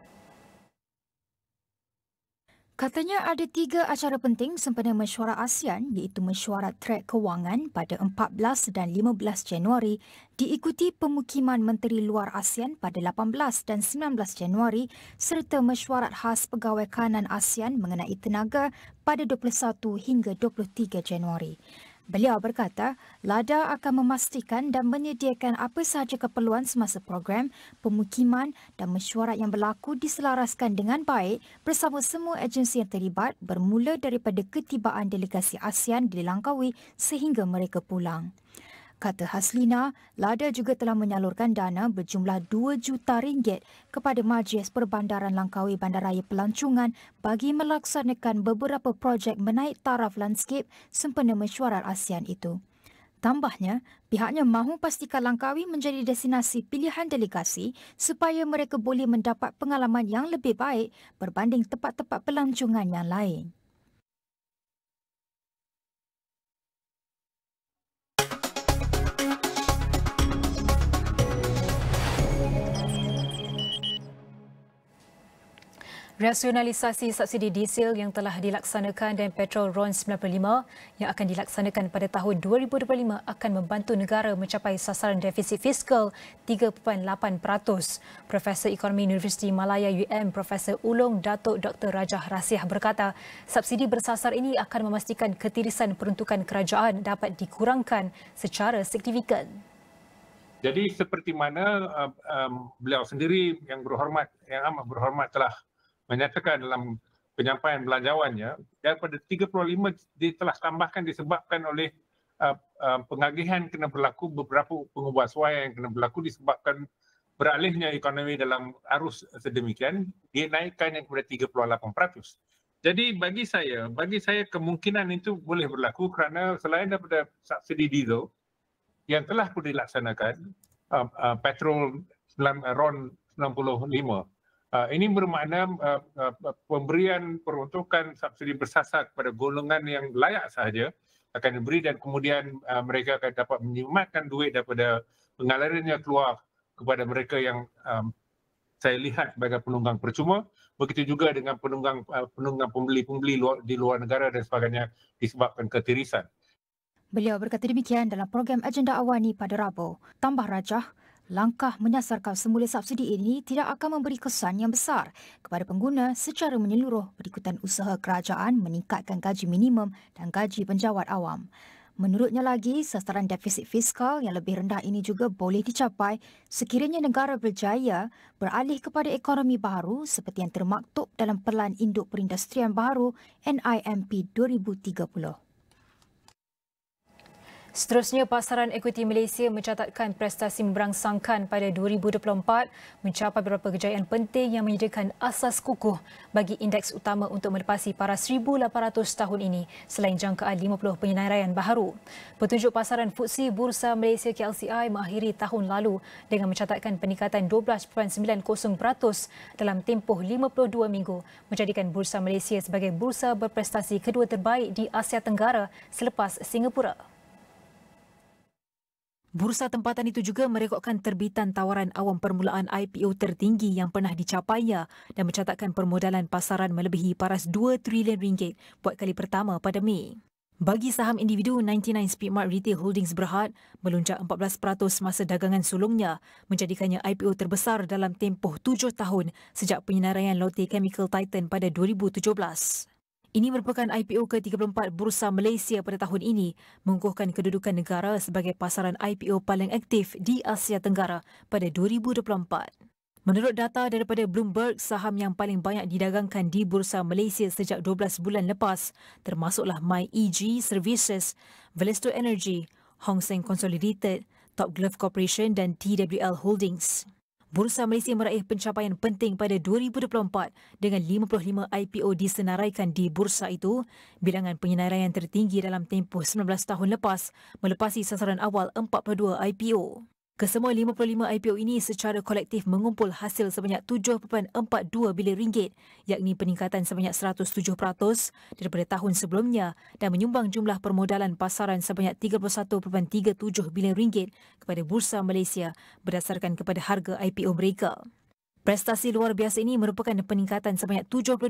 Katanya ada 3 acara penting sempena mesyuarat ASEAN iaitu mesyuarat trek kewangan pada 14 dan 15 Januari, diikuti pemukiman Menteri Luar ASEAN pada 18 dan 19 Januari serta mesyuarat khas Pegawai Kanan ASEAN mengenai tenaga pada 21 hingga 23 Januari. Beliau berkata, LADA akan memastikan dan menyediakan apa sahaja keperluan semasa program, pemukiman dan mesyuarat yang berlaku diselaraskan dengan baik bersama semua agensi yang terlibat bermula daripada ketibaan delegasi ASEAN di Langkawi sehingga mereka pulang. Kata Haslina, LADA juga telah menyalurkan dana berjumlah RM2 juta kepada Majlis Perbandaran Langkawi Bandaraya Pelancongan bagi melaksanakan beberapa projek menaik taraf landscape sempena mesyuarat ASEAN itu. Tambahnya, pihaknya mahu pastikan Langkawi menjadi destinasi pilihan delegasi supaya mereka boleh mendapat pengalaman yang lebih baik berbanding tempat-tempat pelancongan yang lain. Rasionalisasi subsidi diesel yang telah dilaksanakan dan petrol RON 95 yang akan dilaksanakan pada tahun 2025 akan membantu negara mencapai sasaran defisit fiskal 3.8%. Profesor Ekonomi Universiti Malaya UM Profesor Ulung Datuk Dr. Rajah Rasiah berkata, subsidi bersasar ini akan memastikan ketirisan peruntukan kerajaan dapat dikurangkan secara signifikan. Jadi seperti mana beliau sendiri yang amat berhormat telah menyatakan dalam penyampaian belanjawannya, daripada 35 dia telah tambahkan disebabkan oleh pengagihan kena berlaku beberapa pengubahsuaian yang kena berlaku disebabkan beralihnya ekonomi dalam arus sedemikian, dia naikkan yang kepada 38%. Jadi bagi saya kemungkinan itu boleh berlaku kerana selain daripada subsidi diesel yang telah pun dilaksanakan, petrol RON 95 Ini bermakna pemberian peruntukan subsidi bersasar kepada golongan yang layak sahaja akan diberi dan kemudian mereka akan dapat menyimatkan duit daripada pengalirannya keluar kepada mereka yang saya lihat sebagai penunggang percuma. Begitu juga dengan penunggang pembeli-pembeli di luar negara dan sebagainya disebabkan ketirisan. Beliau berkata demikian dalam program Agenda Awani pada Rabu. Tambah rajah, langkah menyasarkan semula subsidi ini tidak akan memberi kesan yang besar kepada pengguna secara menyeluruh berikutan usaha kerajaan meningkatkan gaji minimum dan gaji penjawat awam. Menurutnya lagi, sasaran defisit fiskal yang lebih rendah ini juga boleh dicapai sekiranya negara berjaya beralih kepada ekonomi baru seperti yang termaktub dalam Pelan Induk Perindustrian Baru NIMP 2030. Seterusnya, pasaran ekuiti Malaysia mencatatkan prestasi memberangsangkan pada 2024 mencapai beberapa kejayaan penting yang menyediakan asas kukuh bagi indeks utama untuk melepasi paras 1,800 tahun ini selain jangkaan 50 penyelenggaraan baharu. Petunjuk pasaran FTSE Bursa Malaysia KLCI mengakhiri tahun lalu dengan mencatatkan peningkatan 12.90% dalam tempoh 52 minggu, menjadikan Bursa Malaysia sebagai bursa berprestasi kedua terbaik di Asia Tenggara selepas Singapura. Bursa tempatan itu juga merekodkan terbitan tawaran awam permulaan IPO tertinggi yang pernah dicapainya dan mencatatkan permodalan pasaran melebihi paras 2 trilion ringgit buat kali pertama pada Mei. Bagi saham individu, 99 Speedmart Retail Holdings Berhad melonjak 14% masa dagangan sulungnya, menjadikannya IPO terbesar dalam tempoh 7 tahun sejak penyelarayan Lotte Chemical Titan pada 2017. Ini merupakan IPO ke-34 Bursa Malaysia pada tahun ini, mengukuhkan kedudukan negara sebagai pasaran IPO paling aktif di Asia Tenggara pada 2024. Menurut data daripada Bloomberg, saham yang paling banyak didagangkan di Bursa Malaysia sejak 12 bulan lepas termasuklah MyEG Services, Valesto Energy, Hong Seng Consolidated, Top Glove Corporation dan TWL Holdings. Bursa Malaysia meraih pencapaian penting pada 2024 dengan 55 IPO disenaraikan di bursa itu, bilangan penyelenggaraan tertinggi dalam tempoh 19 tahun lepas, melepasi sasaran awal 42 IPO. Kesemua 55 IPO ini secara kolektif mengumpul hasil sebanyak 7.42 bilion ringgit, yakni peningkatan sebanyak 107% daripada tahun sebelumnya dan menyumbang jumlah permodalan pasaran sebanyak 31.37 bilion ringgit kepada Bursa Malaysia berdasarkan kepada harga IPO mereka. Prestasi luar biasa ini merupakan peningkatan sebanyak 72%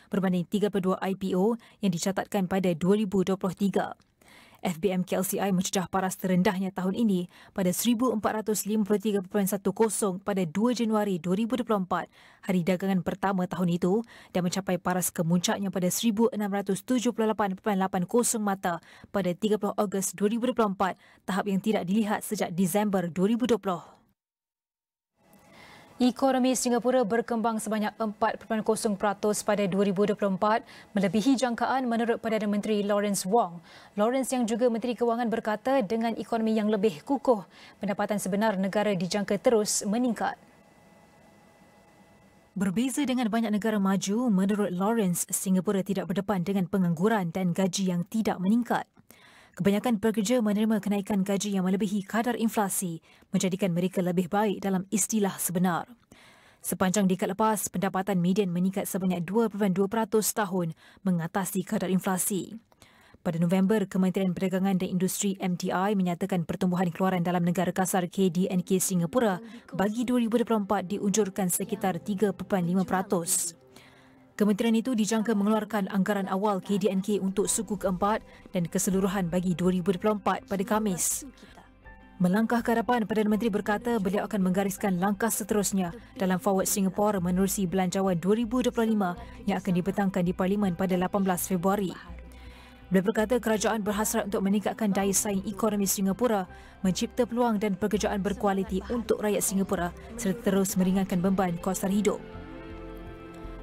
berbanding 32 IPO yang dicatatkan pada 2023. FBM KLCI mencecah paras terendahnya tahun ini pada 1453.10 pada 2 Januari 2024, hari dagangan pertama tahun itu, dan mencapai paras kemuncaknya pada 1678.80 mata pada 30 Ogos 2024, tahap yang tidak dilihat sejak Disember 2020. Ekonomi Singapura berkembang sebanyak 4.0% pada 2024, melebihi jangkaan menurut Perdana Menteri Lawrence Wong. Lawrence yang juga Menteri Kewangan berkata dengan ekonomi yang lebih kukuh, pendapatan sebenar negara dijangka terus meningkat. Berbeza dengan banyak negara maju, menurut Lawrence, Singapura tidak berdepan dengan pengangguran dan gaji yang tidak meningkat. Kebanyakan pekerja menerima kenaikan gaji yang melebihi kadar inflasi, menjadikan mereka lebih baik dalam istilah sebenar. Sepanjang dekad lepas, pendapatan median meningkat sebanyak 2.2% tahun, mengatasi kadar inflasi. Pada November, Kementerian Perdagangan dan Industri MTI menyatakan pertumbuhan keluaran dalam negara kasar KDNK Singapura bagi 2024 diunjurkan sekitar 3.5%. Kementerian itu dijangka mengeluarkan anggaran awal KDNK untuk suku keempat dan keseluruhan bagi 2024 pada Khamis. Melangkah ke hadapan, Perdana Menteri berkata beliau akan menggariskan langkah seterusnya dalam Forward Singapore menerusi Belanjawan 2025 yang akan dibentangkan di Parlimen pada 18 Februari. Beliau berkata kerajaan berhasrat untuk meningkatkan daya saing ekonomi Singapura, mencipta peluang dan pekerjaan berkualiti untuk rakyat Singapura serta terus meringankan beban kos hidup.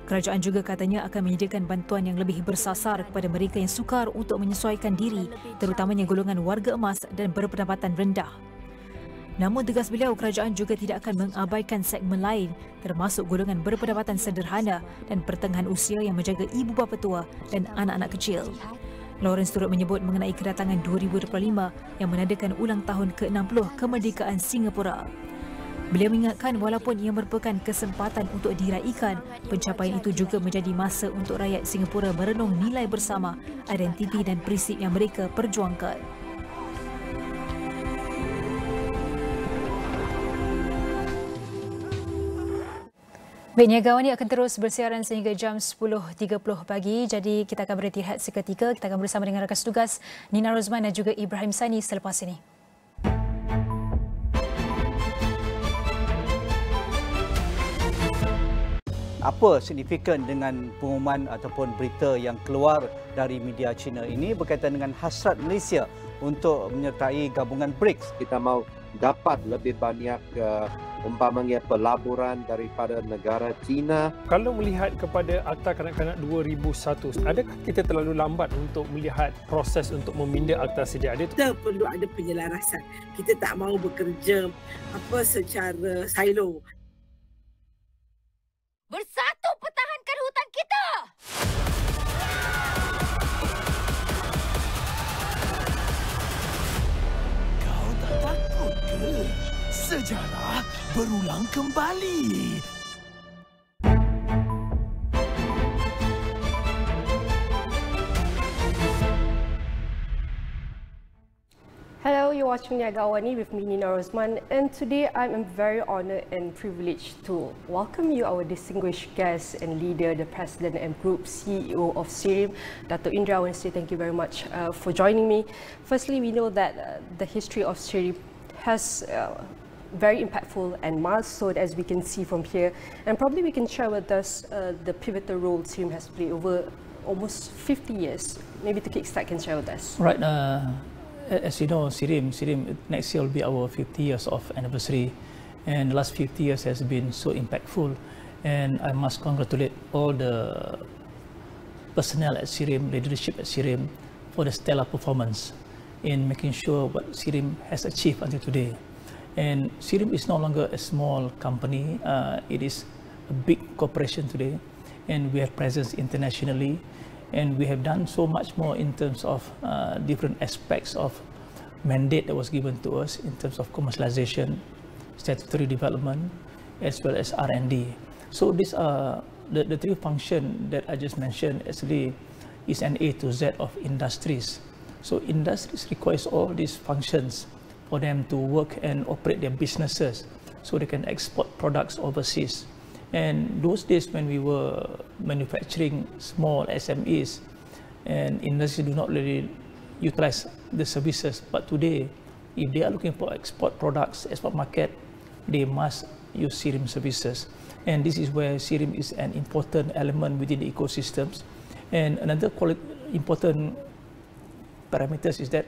Kerajaan juga katanya akan menyediakan bantuan yang lebih bersasar kepada mereka yang sukar untuk menyesuaikan diri, terutamanya golongan warga emas dan berpendapatan rendah. Namun tegas beliau, kerajaan juga tidak akan mengabaikan segmen lain termasuk golongan berpendapatan sederhana dan pertengahan usia yang menjaga ibu bapa tua dan anak-anak kecil. Lawrence turut menyebut mengenai kedatangan 2025 yang menandakan ulang tahun ke-60 kemerdekaan Singapura. Beliau mengingatkan walaupun ia merupakan kesempatan untuk diraikan, pencapaian itu juga menjadi masa untuk rakyat Singapura merenung nilai bersama, identiti dan prinsip yang mereka perjuangkan. Baik, Niaga Awani akan terus bersiaran sehingga jam 10.30 pagi. Jadi kita akan berhenti seketika. Kita akan bersama dengan rakan tugas Nina Rozman dan juga Ibrahim Sani selepas ini. Apa signifikan dengan pengumuman ataupun berita yang keluar dari media China ini berkaitan dengan hasrat Malaysia untuk menyertai gabungan BRICS? Kita mau dapat lebih banyak umpamanya pelaburan daripada negara China. Kalau melihat kepada Akta Kanak-Kanak 2001, adakah kita terlalu lambat untuk melihat proses untuk meminda akta sedia ada? Kita perlu ada penyelarasan. Kita tak mahu bekerja secara silo. Bersatu pertahankan hutan kita! Kau tak takut ke? Sejarah berulang kembali. Hello, you're watching Niaga Awani with me, Nina Rozman, and today I'm very honoured and privileged to welcome you, our distinguished guest and leader, the President and Group CEO of SIRIM, Dato' Indra. I want to say thank you very much for joining me. Firstly, we know that the history of SIRIM has very impactful and milestone, as we can see from here, and probably we can share with us the pivotal role SIRIM has played over almost 50 years. Maybe to kickstart, can share with us. Right. As you know, SIRIM next year will be our 50 years of anniversary, and the last 50 years has been so impactful, and I must congratulate all the personnel at SIRIM, leadership at SIRIM, for the stellar performance in making sure what SIRIM has achieved until today. And SIRIM is no longer a small company, it is a big corporation today, and we have presence internationally. And we have done so much more in terms of different aspects of mandate that was given to us in terms of commercialization, statutory development, as well as R&D. So these are the three functions that I just mentioned. Actually is an A to Z of industries. So industries requires all these functions for them to work and operate their businesses so they can export products overseas. And those days when we were manufacturing small SMEs and industry do not really utilize the services, but today if they are looking for export products, export market, they must use SIRIM services. And this is where SIRIM is an important element within the ecosystems. And another important parameters is that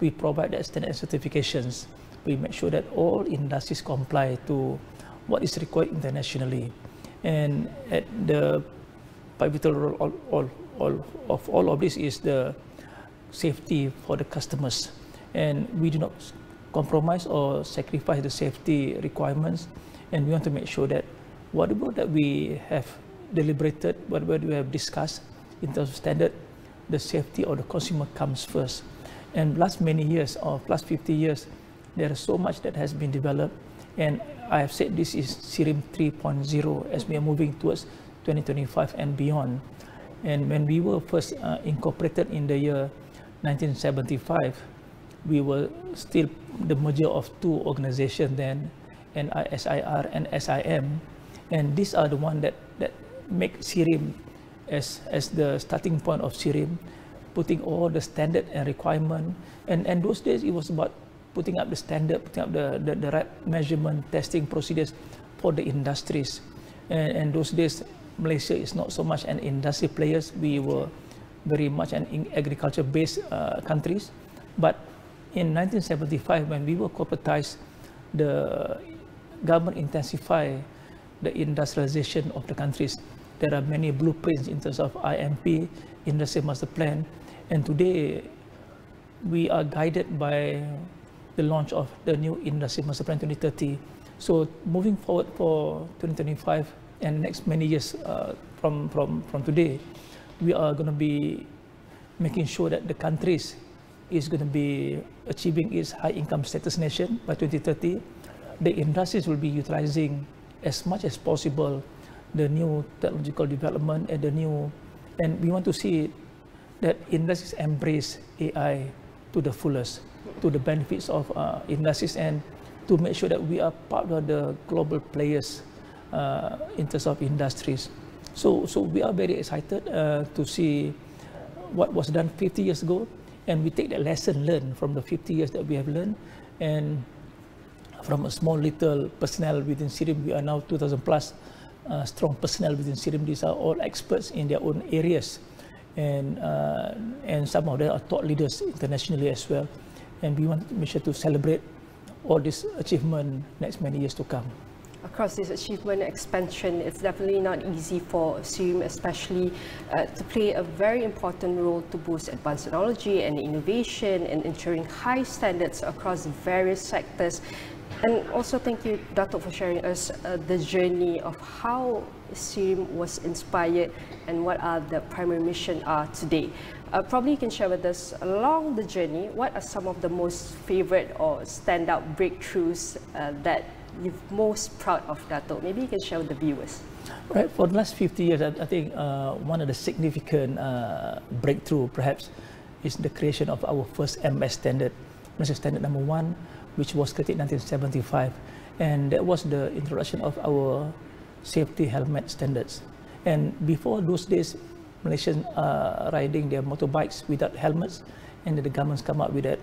we provide the standard certifications. We make sure that all industries comply to what is required internationally. And at the pivotal role of all of this is the safety for the customers. And we do not compromise or sacrifice the safety requirements. And we want to make sure that whatever that we have deliberated, whatever we have discussed in terms of standard, the safety of the consumer comes first. And last many years, or last 50 years, there is so much that has been developed. And I have said this is SIRIM 3.0 as we are moving towards 2025 and beyond. And when we were first incorporated in the year 1975, we were still the merger of two organizations then, SIR and SIM. And these are the ones that make SIRIM as the starting point of SIRIM, putting all the standard and requirement. And those days it was about putting up the standard, putting up the right measurement, testing procedures for the industries. And those days, Malaysia is not so much an industry players. We were very much an agriculture-based countries. But in 1975, when we were corporatized, the government intensified the industrialization of the countries. There are many blueprints in terms of IMP, Industry Master Plan, and today we are guided by the launch of the new Industry Master Plan 2030. So moving forward for 2025 and next many years from today, we are going to be making sure that the countries is going to be achieving its high income status nation by 2030. the industries will be utilizing as much as possible the new technological development and we want to see that industries embrace AI to the fullest, to the benefits of industries, and to make sure that we are part of the global players in terms of industries. So we are very excited to see what was done 50 years ago, and we take that lesson learned from the 50 years that we have learned, and from a small little personnel within SIRIM, we are now 2,000 plus strong personnel within SIRIM. These are all experts in their own areas, and some of them are thought leaders internationally as well. And we want to make sure to celebrate all this achievement next many years to come. Across this achievement expansion, it's definitely not easy for SIRIM especially to play a very important role to boost advanced technology and innovation and ensuring high standards across various sectors. And also thank you, Dato', for sharing us the journey of how SIRIM was inspired and what are the primary mission are today. Probably you can share with us along the journey, what are some of the most favorite or standout breakthroughs that you're most proud of, Dato'? Maybe you can share with the viewers. Right, for the last 50 years, I think one of the significant breakthrough perhaps is the creation of our first MS standard, Malaysia Standard number 1, which was created in 1975, and that was the introduction of our safety helmet standards. And before those days, Malaysians are riding their motorbikes without helmets, and the governments come up with that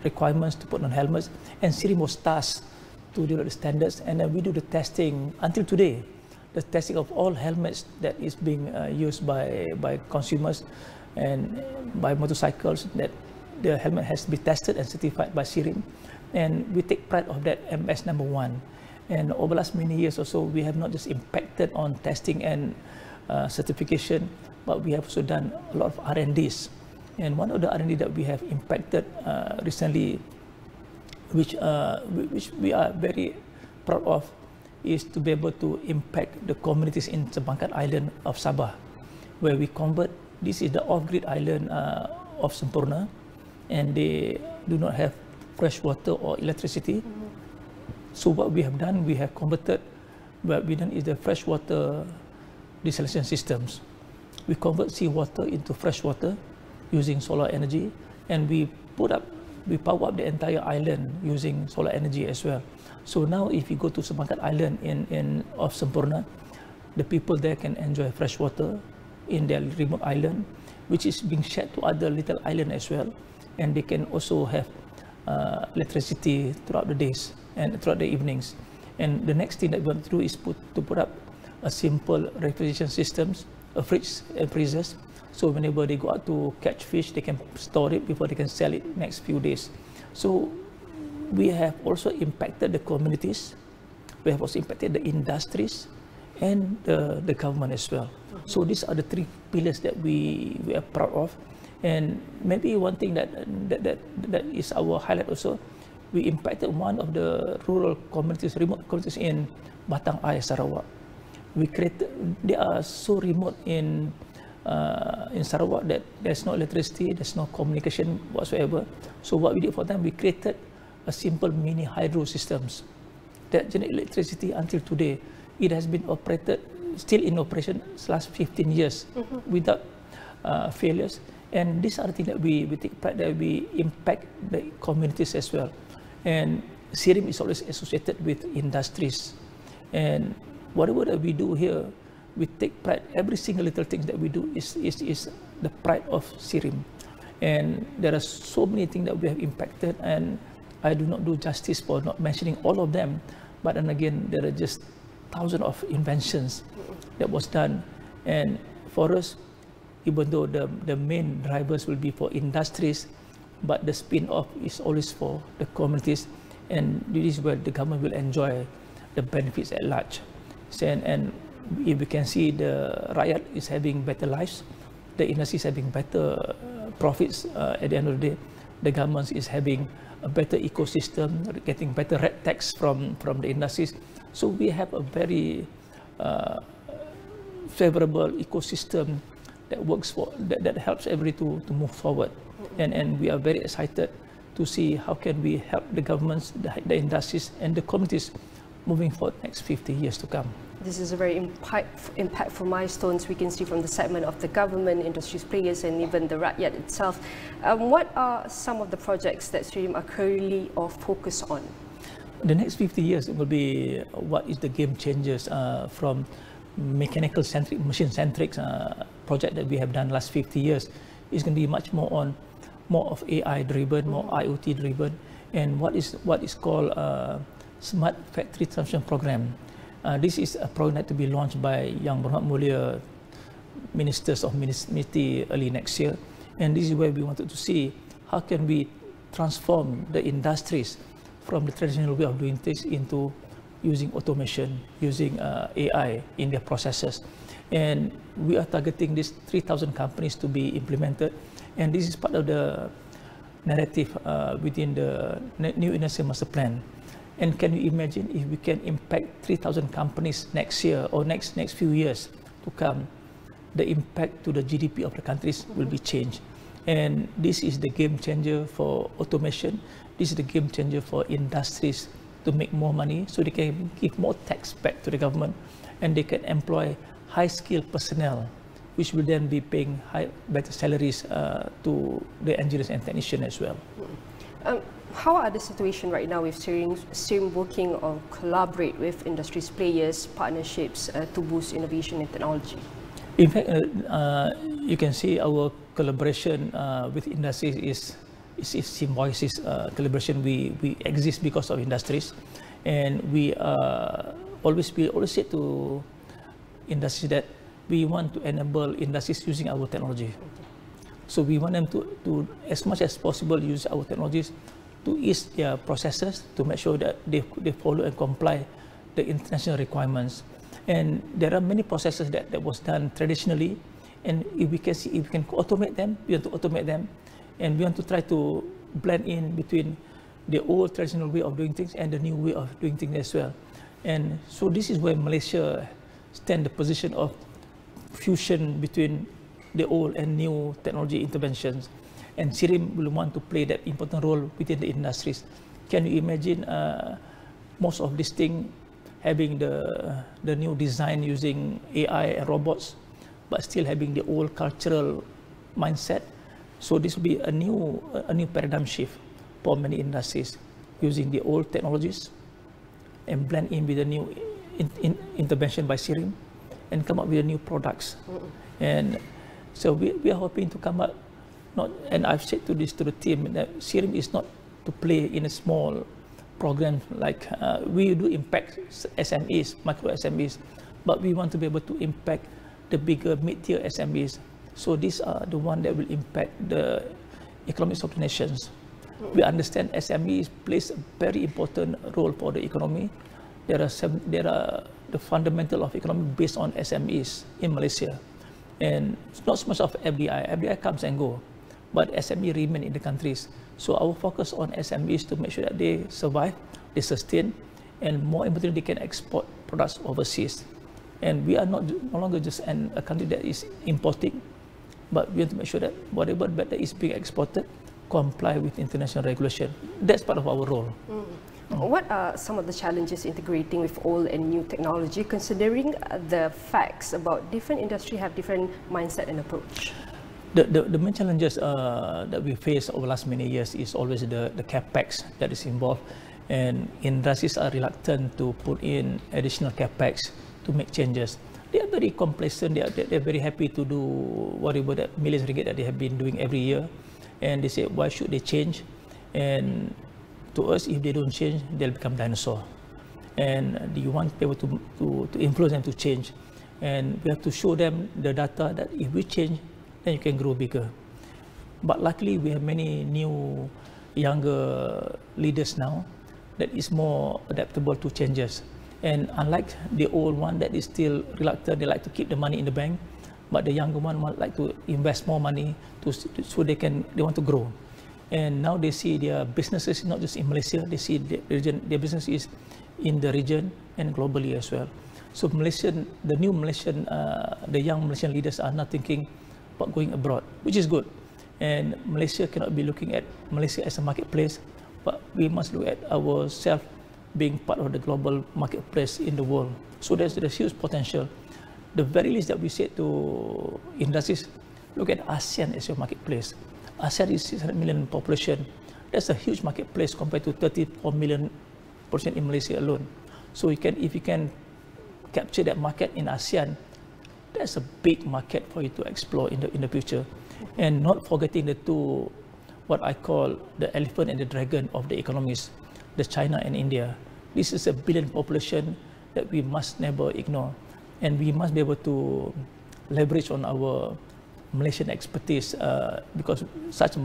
requirements to put on helmets, and SIRIM was tasked to develop the standards, and then we do the testing until today, the testing of all helmets that is being used by consumers and by motorcycles, that the helmet has to be tested and certified by SIRIM. And we take pride of that MS number 1. And over the last many years or so, we have not just impacted on testing and certification, but we have also done a lot of R&Ds. And one of the R&D that we have impacted recently, which we are very proud of, is to be able to impact the communities in Sembangkat Island of Sabah, where we convert, this is the off-grid island of Sempurna, and they do not have fresh water or electricity. So what we have done, we have converted, what we done is the freshwater desalination systems. We convert seawater into fresh water using solar energy, and we power up the entire island using solar energy as well. So now if you go to Sembangkat Island in off Sempurna, the people there can enjoy fresh water in their remote island, which is being shared to other little island as well, and they can also have electricity throughout the days and throughout the evenings. And the next thing that we want to do is to put up a simple refrigeration systems, a fridge and freezers. So whenever they go out to catch fish, they can store it before they can sell it next few days. So we have also impacted the communities, we have also impacted the industries, and the government as well. So these are the 3 pillars that we are proud of. And maybe one thing that is our highlight also, we impacted one of the rural communities, remote communities in Batang Air, Sarawak. We created, they are so remote in Sarawak that there's no electricity, there's no communication whatsoever. So what we did for them, we created a simple mini hydro systems that generate electricity until today. It has been operated, still in operation last 15 years without failures. And these are the things that we take pride that we impact the communities as well. And SIRIM is always associated with industries. And whatever that we do here, we take pride. Every single little thing that we do is the pride of SIRIM. And there are so many things that we have impacted, and I do not do justice for not mentioning all of them. But then again, there are just thousands of inventions that was done. And for us, even though the main drivers will be for industries, but the spin-off is always for the communities, and this is where the government will enjoy the benefits at large. And if we can see the rakyat is having better lives, the industry is having better profits at the end of the day, the government is having a better ecosystem, getting better red tax from the industries. So we have a very favorable ecosystem that works for, that helps everybody to move forward. And we are very excited to see how can we help the governments, the industries and the communities moving forward next 50 years to come. This is a very impactful milestones we can see from the segment of the government, industries players and even the rakyat itself. What are some of the projects that SIRIM are currently or focused on? The next 50 years will be what is the game changers from mechanical centric, machine centric project that we have done last 50 years. Is going to be much more on more of AI driven, more IoT driven, and what is called Smart Factory Transformation Program. This is a program to be launched by Yang Berhormat Mulia Ministers of Ministry early next year, and this is where we wanted to see how can we transform the industries from the traditional way of doing things into using automation, using AI in their processes. And we are targeting these 3,000 companies to be implemented, and this is part of the narrative within the new Industrial Master Plan. And can you imagine if we can impact 3,000 companies next year or next few years to come, the impact to the GDP of the countries will be changed. And this is the game changer for automation. This is the game changer for industries to make more money, so they can give more tax back to the government, and they can employ high-skilled personnel, which will then be paying better salaries to the engineers and technicians as well. How are the situation right now with SIRIM working or collaborate with industries players, partnerships to boost innovation and technology? In fact, you can see our collaboration with industries is symbiosis collaboration. We exist because of industries, and we always say to industries that we want to enable industries using our technology. So we want them to as much as possible use our technologies to ease their processes, to make sure that they follow and comply the international requirements. And there are many processes that was done traditionally, and if we can automate them, we want to automate them, and we want to try to blend in between the old traditional way of doing things and the new way of doing things as well. And so this is where Malaysia stands the position of fusion between the old and new technology interventions. And SIRIM will want to play that important role within the industries. Can you imagine most of this thing having the new design using AI and robots, but still having the old cultural mindset? So this will be a new paradigm shift for many industries, using the old technologies and blend in with the new intervention by SIRIM and come up with new products. And so we are hoping to come up. And I've said to the team that SIRIM is not to play in a small program like we do impact SMEs, micro SMEs, but we want to be able to impact the bigger mid-tier SMEs. So these are the ones that will impact the economics of the nations. We understand SMEs plays a very important role for the economy. There are the fundamental of economy based on SMEs in Malaysia, and it's not so much of FDI. FDI comes and go, but SME remain in the countries. So our focus on SMEs to make sure that they survive, they sustain, and more importantly, they can export products overseas. And we are no longer just a country that is importing, but we want to make sure that whatever that is being exported comply with international regulation. That's part of our role. What are some of the challenges integrating with old and new technology, considering the facts about different industry have different mindset and approach? The main challenges that we face over the last many years is always the capex that is involved, and industries are reluctant to put in additional capex to make changes. They are very complacent. They're very happy to do whatever that millions ringgit that they have been doing every year, and they say, why should they change? And to us, if they don't change, they'll become dinosaur. And you want people to influence them to change, and we have to show them the data that if we change, then you can grow bigger. But luckily, we have many new, younger leaders now that is more adaptable to changes. And unlike the old one that is still reluctant, they like to keep the money in the bank, but the younger one might like to invest more money so they want to grow. And now they see their businesses not just in Malaysia, they see their business is in the region and globally as well. So the young Malaysian leaders are not thinking about going abroad, which is good. And Malaysia cannot be looking at Malaysia as a marketplace, but we must look at ourselves being part of the global marketplace in the world. So there's huge potential. The very least that we said to industries, look at ASEAN as your marketplace. ASEAN is 600 million population. That's a huge marketplace compared to 34 million person in Malaysia alone. So if you can capture that market in ASEAN, that's a big market for you to explore in the future. And not forgetting the two, what I call the elephant and the dragon of the economies, the China and India. This is a billion population that we must never ignore. And we must be able to leverage on our Malaysian expertise because such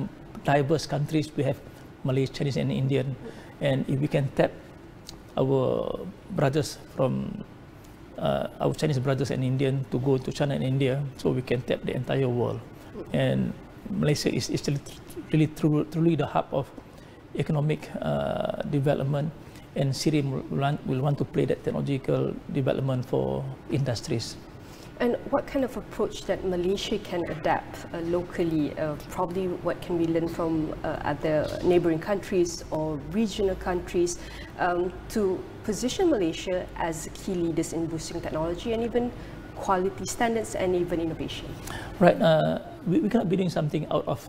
diverse countries, we have Malay, Chinese and Indian. And if we can tap our brothers from our Chinese brothers and Indian to go to China and India, so we can tap the entire world. And Malaysia is really truly the hub of economic development, and SIRIM will want to play that technological development for industries. And what kind of approach that Malaysia can adapt locally? Probably what can we learn from other neighboring countries or regional countries to position Malaysia as key leaders in boosting technology and even quality standards and even innovation? Right. We cannot be doing something out of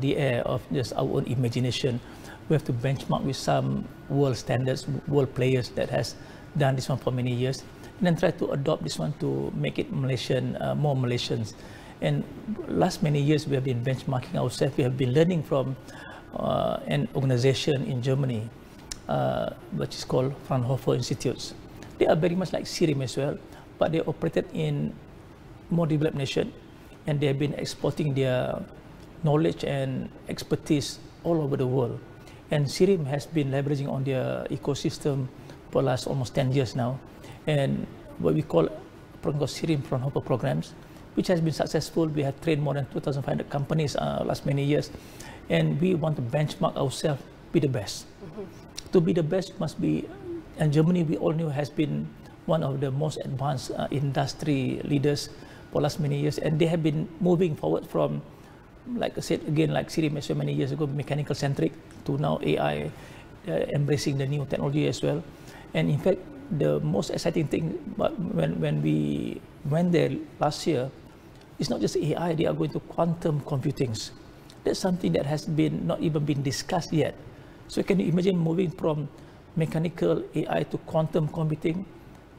the air of just our own imagination. We have to benchmark with some world standards, world players that has done this one for many years, and then try to adopt this one to make it Malaysian, more Malaysians. And last many years we have been benchmarking ourselves. We have been learning from an organization in Germany, which is called Fraunhofer Institutes. They are very much like SIRIM as well, but they operated in more developed nation, and they have been exporting their knowledge and expertise all over the world. And SIRIM has been leveraging on their ecosystem for the last almost 10 years now. And what we call SIRIM Fraunhofer programs, which has been successful. We have trained more than 2,500 companies last many years. And we want to benchmark ourselves, be the best. To be the best must be, and Germany we all know has been one of the most advanced industry leaders for last many years. And they have been moving forward from, like I said again, like SIRIM so many years ago, mechanical centric, to now AI, embracing the new technology as well. And in fact, the most exciting thing, but when we went there last year, it's not just AI, they are going to quantum computing. That's something that has been not even been discussed yet. So can you imagine moving from mechanical AI to quantum computing?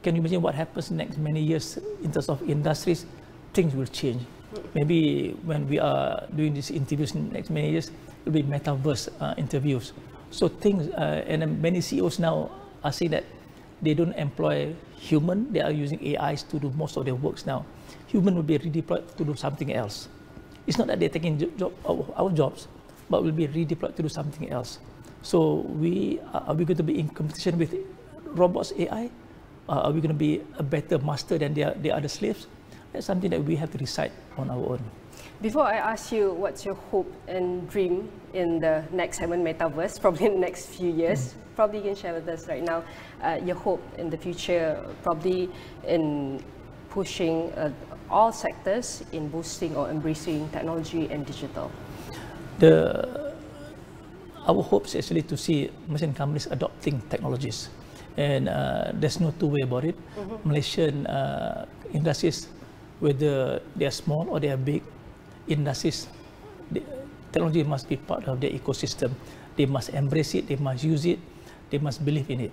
Can you imagine what happens next many years in terms of industries? Things will change. Maybe when we are doing these interviews in next many years, it will be metaverse interviews. So things, and many CEOs now are saying that they don't employ human, they are using AIs to do most of their works now. Human will be redeployed to do something else. It's not that they're taking our jobs, but will be redeployed to do something else. So are we going to be in competition with robots, AI? Are we going to be a better master than the other slaves? That's something that we have to decide on our own. Before I ask you what's your hope and dream in the next 7 metaverse, probably in the next few years, probably you can share with us right now your hope in the future, probably in pushing all sectors in boosting or embracing technology and digital. Our hope is actually to see Malaysian companies adopting technologies, and there's no two way about it. Malaysian industries, whether they are small or they are big, industries, technology must be part of their ecosystem. They must embrace it, they must use it, they must believe in it.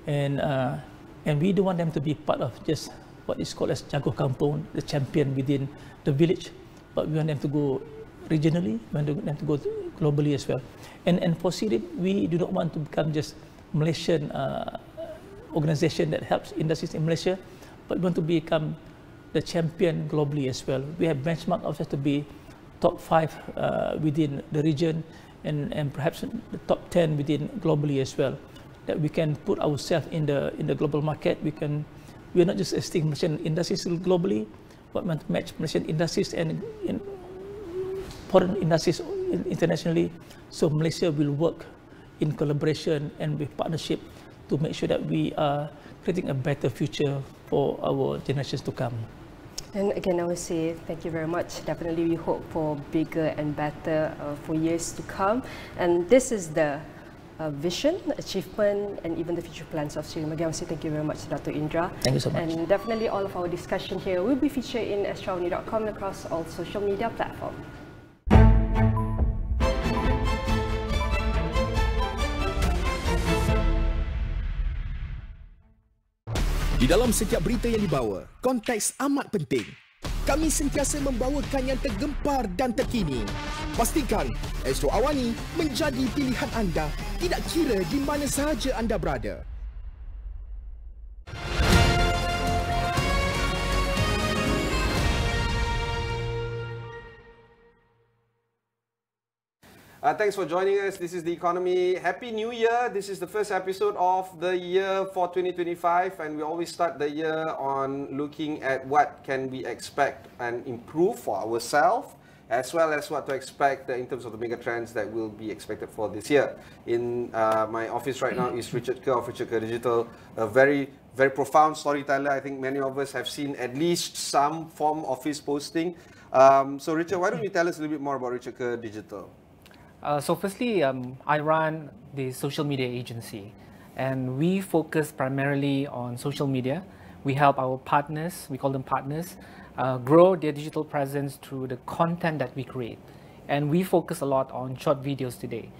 And we don't want them to be part of just what is called as jago kampung, the champion within the village, but we want them to go regionally, we want them to go globally as well. And for SIRIM, we do not want to become just Malaysian organization that helps industries in Malaysia, but we want to become the champion globally as well. We have benchmarked ourselves to be top 5 within the region, and perhaps the top 10 within globally as well. That we can put ourselves in the global market. We are not just assisting Malaysian industries globally, but we want to match Malaysian industries and in foreign industries internationally. So Malaysia will work in collaboration and with partnership to make sure that we are creating a better future for our generations to come. And again, I would say thank you very much. Definitely, we hope for bigger and better for years to come. And this is the vision, achievement, and even the future plans of SIRIM. Again, I would say thank you very much, Dr. Indra. Thank you so much. And definitely, all of our discussion here will be featured in astro.com and across all social media platforms. Di dalam setiap berita yang dibawa, konteks amat penting. Kami sentiasa membawakan yang tergempar dan terkini. Pastikan Astro AWANI menjadi pilihan anda, tidak kira di mana sahaja anda berada. Thanks for joining us. This is The Economy. Happy New Year. This is the first episode of the year for 2025, and we always start the year on looking at what can we expect and improve for ourselves, as well as what to expect in terms of the mega trends that will be expected for this year. In my office right now is Richard Kerr of Richard Kerr Digital, a very profound storyteller. I think many of us have seen at least some form of his posting. So Richard, why don't you tell us a little bit more about Richard Kerr Digital? So firstly, I run the social media agency, and we focus primarily on social media. We help our partners, we call them partners, grow their digital presence through the content that we create. And we focus a lot on short videos today.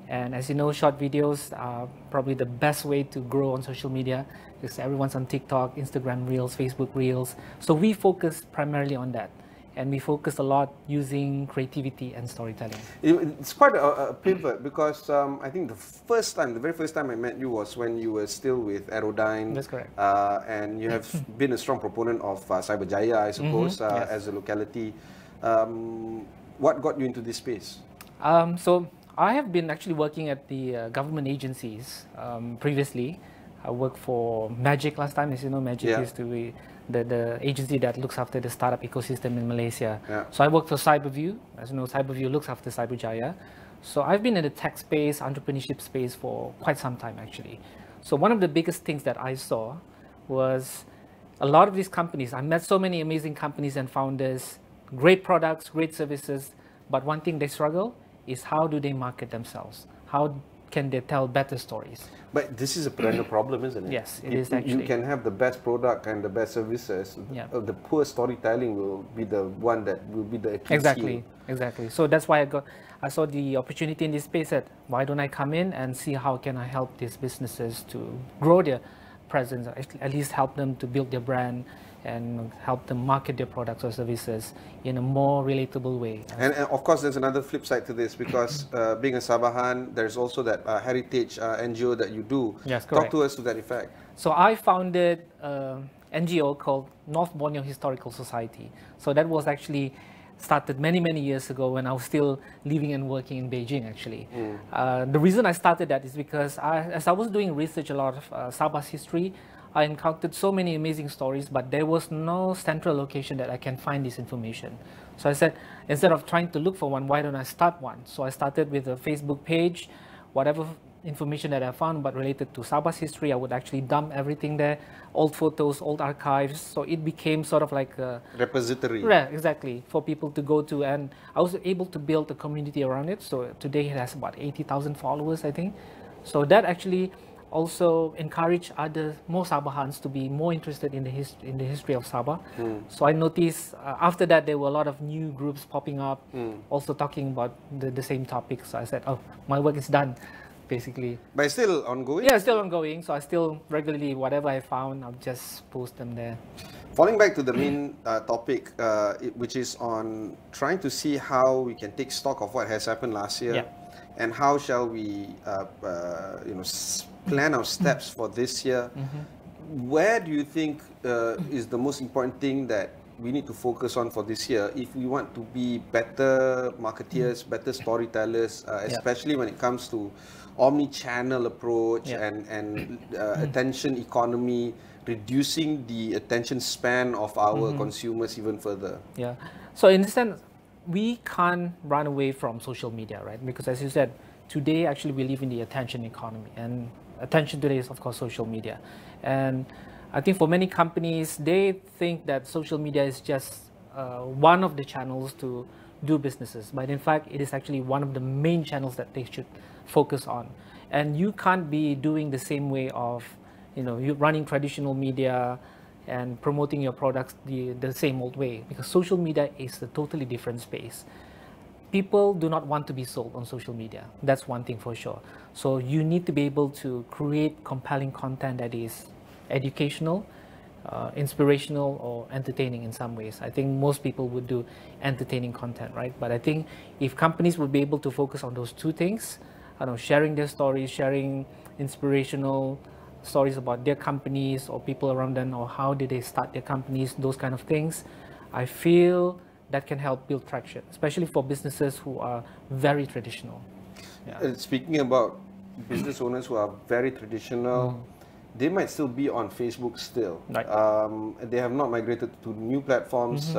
And as you know, short videos are probably the best way to grow on social media, because everyone's on TikTok, Instagram Reels, Facebook Reels. So we focus primarily on that. And we focus a lot using creativity and storytelling. It's quite a pivot, because I think the very first time I met you was when you were still with Heralding. That's correct. And you have been a strong proponent of Cyberjaya, I suppose, yes. as a locality. What got you into this space? So I have been actually working at the government agencies previously. I worked for Magic last time. As you know, Magic is the agency that looks after the startup ecosystem in Malaysia. So I worked for Cyberview. As you know, Cyberview looks after Cyberjaya. So I've been in the tech space, entrepreneurship space for quite some time actually. So one of the biggest things that I saw was a lot of these companies. I met so many amazing companies and founders, great products, great services, but one thing they struggle is how do they market themselves? How can they tell better stories? But this is a perennial problem, isn't it? Yes, it is actually. You can have the best product and the best services. The poor storytelling will be the one that will be the Achilles heel. Exactly. So that's why I saw the opportunity in this space. That why don't I come in and see how can I help these businesses to grow their presence, at least help them to build their brand and help them market their products or services in a more relatable way. And of course, there's another flip side to this, because being a Sabahan, there's also that heritage NGO that you do. Yes, correct. Talk to us to that effect. So I founded an NGO called North Borneo Historical Society. So that was actually started many years ago when I was still living and working in Beijing actually. The reason I started that is because as I was doing research a lot of Sabah's history, I encountered so many amazing stories, but there was no central location that I can find this information. So I said, instead of trying to look for one, why don't I start one? So I started with a Facebook page. Whatever information that I found but related to Sabah's history, I would actually dump everything there, old photos, old archives. So it became sort of like a repository. Yeah, exactly, for people to go to. And I was able to build a community around it. So today it has about 80,000 followers, I think. So that actually also encourage more Sabahans to be more interested in the history of Sabah. So I noticed after that there were a lot of new groups popping up, also talking about the same topics. So I said, oh, my work is done, basically. But it's still ongoing? Yeah, it's still ongoing. So I still regularly, whatever I found, I'll just post them there. Falling back to the main topic, which is on trying to see how we can take stock of what has happened last year, and how shall we plan our steps for this year. Where do you think is the most important thing that we need to focus on for this year if we want to be better marketeers, better storytellers, especially when it comes to omni-channel approach and attention economy, reducing the attention span of our consumers even further? Yeah. So in this sense, we can't run away from social media, right? Because as you said, today actually we live in the attention economy, and attention today is of course social media. And I think for many companies, they think that social media is just one of the channels to do businesses, but in fact, it is actually one of the main channels that they should focus on. And you can't be doing the same way of, you running traditional media and promoting your products the same old way, because social media is a totally different space. People do not want to be sold on social media. That's one thing for sure. So you need to be able to create compelling content that is educational, inspirational, or entertaining in some ways. I think most people would do entertaining content, right? But I think if companies would be able to focus on those two things, sharing their stories, sharing inspirational stories about their companies or people around them, or how did they start their companies, those kind of things, I feel that can help build traction, especially for businesses who are very traditional. Yeah. Speaking about business owners who are very traditional, they might still be on Facebook still. Right. They have not migrated to new platforms.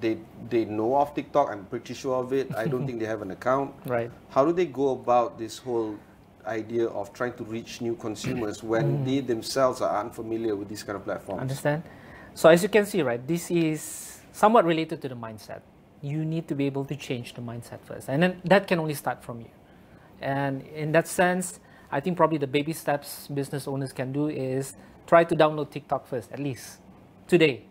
They know of TikTok. I'm pretty sure of it. I don't think they have an account. Right. How do they go about this whole idea of trying to reach new consumers when they themselves are unfamiliar with these kind of platforms? Understand? So as you can see, right, this is somewhat related to the mindset. You need to be able to change the mindset first, and then that can only start from you. And in that sense, I think probably the baby steps business owners can do is try to download TikTok first, at least today,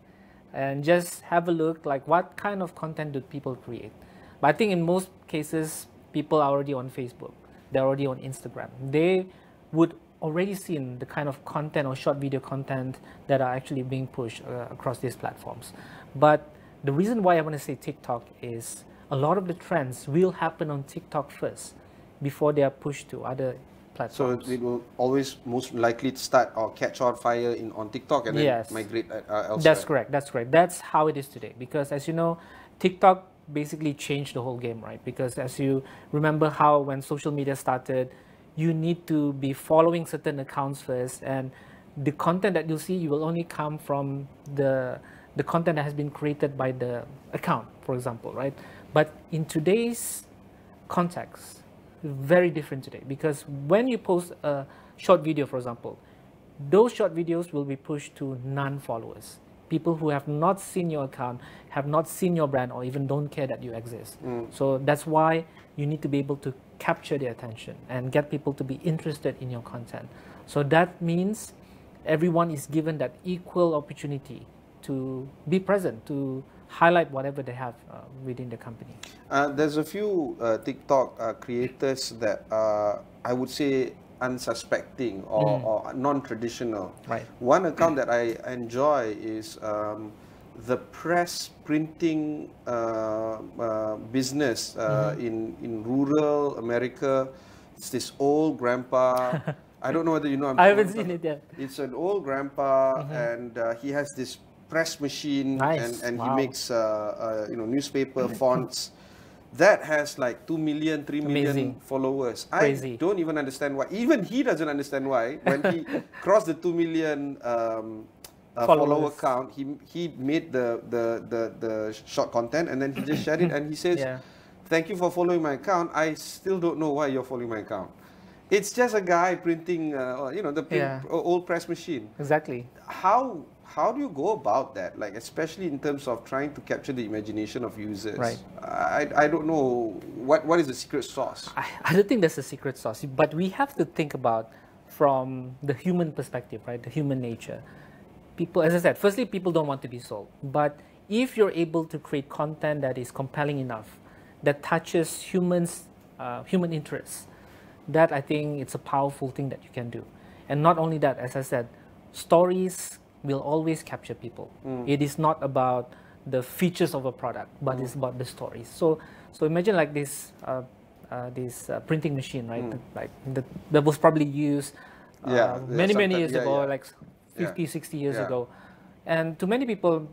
and just have a look like what kind of content do people create. But I think in most cases, people are already on Facebook, they're already on Instagram. They would already seen the kind of content or short video content that are actually being pushed across these platforms. But the reason why I want to say TikTok is a lot of the trends will happen on TikTok first before they are pushed to other platforms. So it will always most likely start or catch on fire on TikTok and then migrate elsewhere. That's correct. That's correct. That's how it is today. Because as you know, TikTok basically changed the whole game, right? Because as you remember how when social media started, you need to be following certain accounts first, and the content that you'll see, you will only come from the content that has been created by the account, for example, right? But in today's context, very different today, because when you post a short video, for example, those short videos will be pushed to non-followers, people who have not seen your account, have not seen your brand, or even don't care that you exist. So that's why you need to be able to capture their attention and get people to be interested in your content. So that means everyone is given that equal opportunity to be present, to highlight whatever they have within the company. There's a few TikTok creators that I would say unsuspecting or non-traditional. Right. One account that I enjoy is the press printing business in rural America. It's this old grandpa. I don't know whether you know. I haven't seen it yet. It's an old grandpa, and he has this press machine, and he makes newspaper fonts. That has like 2 million, 3 million followers. Crazy. I don't even understand why. Even he doesn't understand why. When he crossed the 2 million follower count, he made the short content, and then he just shared it, and he says, "Thank you for following my account. I still don't know why you're following my account." It's just a guy printing, old press machine. Exactly. How do you go about that? Like, especially in terms of trying to capture the imagination of users. Right. I don't know what is the secret sauce. I don't think there's a secret sauce, but we have to think about from the human perspective, right? The human nature. People, as I said, firstly, people don't want to be sold. But if you're able to create content that is compelling enough, that touches human interests, that I think it's a powerful thing that you can do. And not only that, as I said, stories will always capture people. It is not about the features of a product, but it's about the stories. So imagine like this printing machine, right? Like that was probably used many years ago, like 50, 60 years ago. And to many people,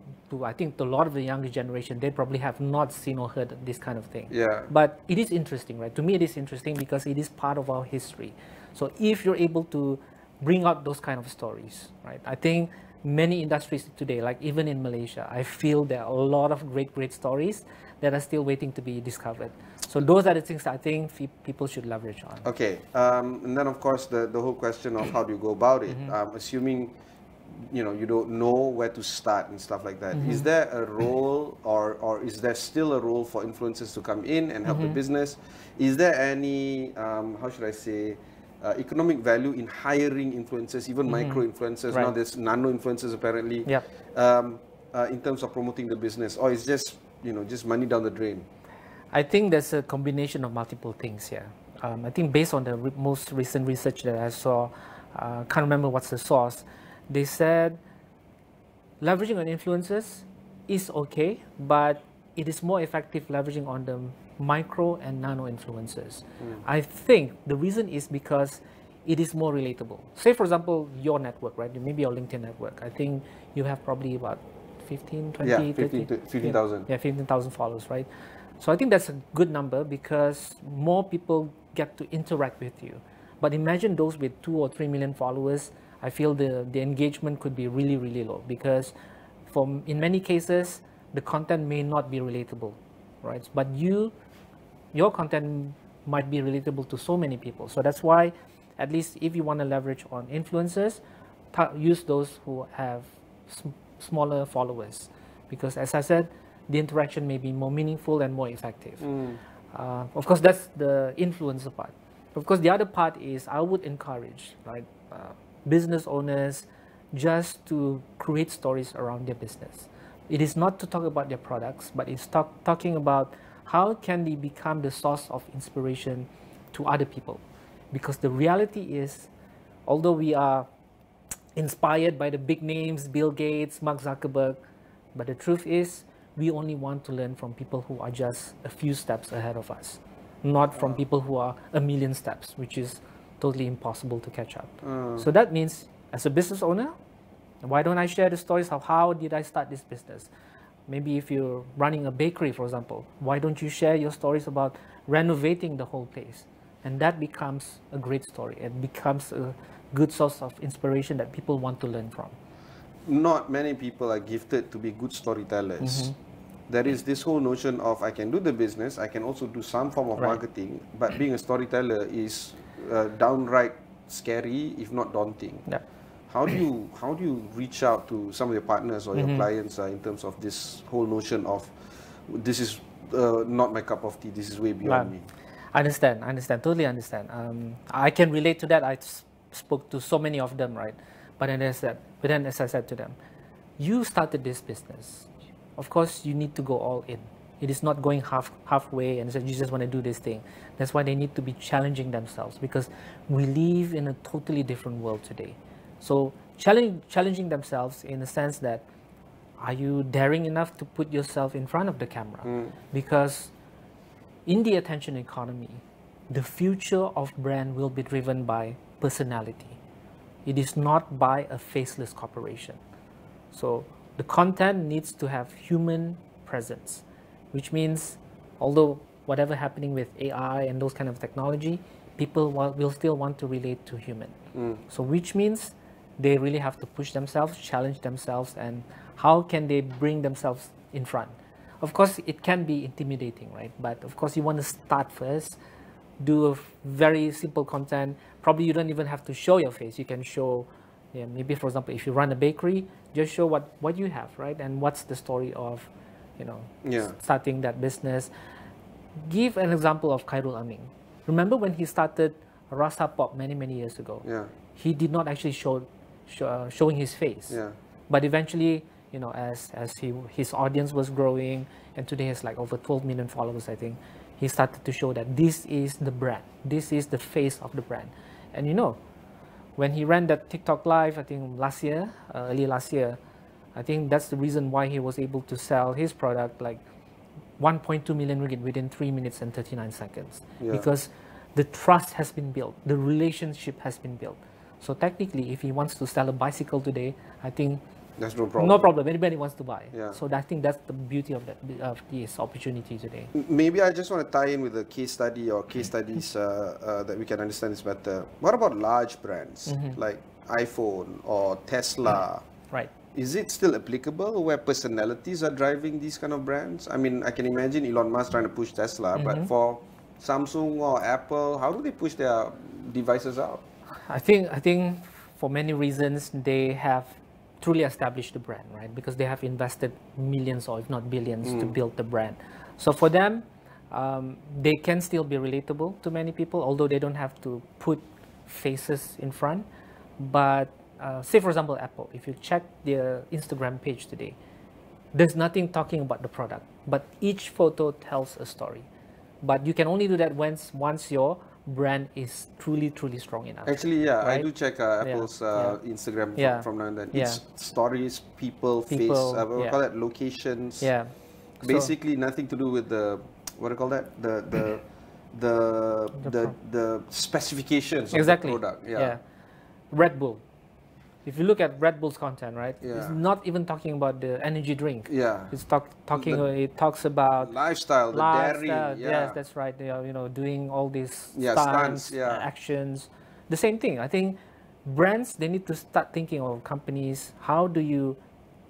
I think a lot of the younger generation, they probably have not seen or heard this kind of thing. But it is interesting, right? To me, it is interesting because it is part of our history. So if you're able to bring out those kind of stories, right? I think many industries today, like even in Malaysia, I feel there are a lot of great stories that are still waiting to be discovered. So those are the things that I think people should leverage on. Okay, and then of course the whole question of how do you go about it, assuming you don't know where to start and stuff like that. Is there a role, or is there still a role for influencers to come in and help the business? Is there any how should I say, economic value in hiring influencers, even micro influencers? Now there's nano influencers apparently. In terms of promoting the business, or it's just just money down the drain? I think there's a combination of multiple things here. I think based on the most recent research that I saw, can't remember what's the source, they said leveraging on influencers is okay, but it is more effective leveraging on the micro and nano influencers. I think the reason is because it is more relatable. Say for example, your network, right? Maybe your LinkedIn network. I think you have probably about 15, 20, 15,000. Yeah, 15,000 followers, right? So I think that's a good number because more people get to interact with you. But imagine those with 2 or 3 million followers. I feel the engagement could be really, really low because in many cases, the content may not be relatable, right? But your content might be relatable to so many people. So that's why, at least if you want to leverage on influencers, use those who have smaller followers. Because as I said, the interaction may be more meaningful and more effective. Of course, that's the influencer part. Of course, the other part is I would encourage business owners just to create stories around their business. It is not to talk about their products, but it's talking about how can they become the source of inspiration to other people. Because the reality is, although we are inspired by the big names, Bill Gates, Mark Zuckerberg, but the truth is, we only want to learn from people who are just a few steps ahead of us, not from people who are a million steps, which is totally impossible to catch up. So that means, as a business owner, why don't I share the stories of how did I start this business? Maybe if you're running a bakery, for example, why don't you share your stories about renovating the whole place? And that becomes a great story. It becomes a good source of inspiration that people want to learn from. Not many people are gifted to be good storytellers. There is this whole notion of I can do the business, I can also do some form of marketing, but being a storyteller is downright scary, if not daunting. How do you reach out to some of your partners or your clients in terms of this whole notion of this is not my cup of tea, this is way beyond me? I understand, totally understand. I can relate to that. I spoke to so many of them, right? But then as I said to them, you started this business. Of course, you need to go all in. It is not going halfway and you just want to do this thing. That's why they need to be challenging themselves because we live in a totally different world today. So challenging themselves in the sense that, are you daring enough to put yourself in front of the camera? Because in the attention economy, the future of brand will be driven by personality. It is not by a faceless corporation. So the content needs to have human presence, which means although whatever happening with AI and those kind of technology, people will still want to relate to human. So which means they really have to push themselves, challenge themselves, and how can they bring themselves in front? Of course, it can be intimidating, right? But of course, you want to start first, do a very simple content. Probably you don't even have to show your face. You can show, maybe for example, if you run a bakery, just show what you have, right? And what's the story of, starting that business. Give an example of Khairul Aming. Remember when he started Rasa Pop many years ago? He did not actually showing his face. But eventually, as his audience was growing, and today has like over 12 million followers, I think, he started to show that this is the brand. This is the face of the brand. And when he ran that TikTok live, I think early last year, I think that's the reason why he was able to sell his product like 1.2 million ringgit within 3 minutes and 39 seconds. Because the trust has been built, the relationship has been built. So technically, if he wants to sell a bicycle today, I think there's no problem. No problem. Anybody wants to buy. So I think that's the beauty of this opportunity today. Maybe I just want to tie in with a case study or case studies that we can understand this better. What about large brands like iPhone or Tesla? Right. Is it still applicable where personalities are driving these kind of brands? I mean, I can imagine Elon Musk trying to push Tesla, but for Samsung or Apple, how do they push their devices out? I think for many reasons they have truly establish the brand, right? Because they have invested millions or if not billions to build the brand. So for them, they can still be relatable to many people, although they don't have to put faces in front. But say, for example, Apple, if you check their Instagram page today, there's nothing talking about the product, but each photo tells a story. But you can only do that once your brand is truly strong enough. Actually, yeah, right? I do check Apple's Instagram from now and then. It's stories, people, face, we call it locations. Yeah. Basically, nothing to do with the what do you call that? The specifications of the product. Yeah. Red Bull. If you look at Red Bull's content, right? It's not even talking about the energy drink. Yeah. It's it talks about lifestyle, the dairy. Yes, that's right. They are, doing all these stunts, actions. The same thing. I think brands, they need to start thinking of companies. How do you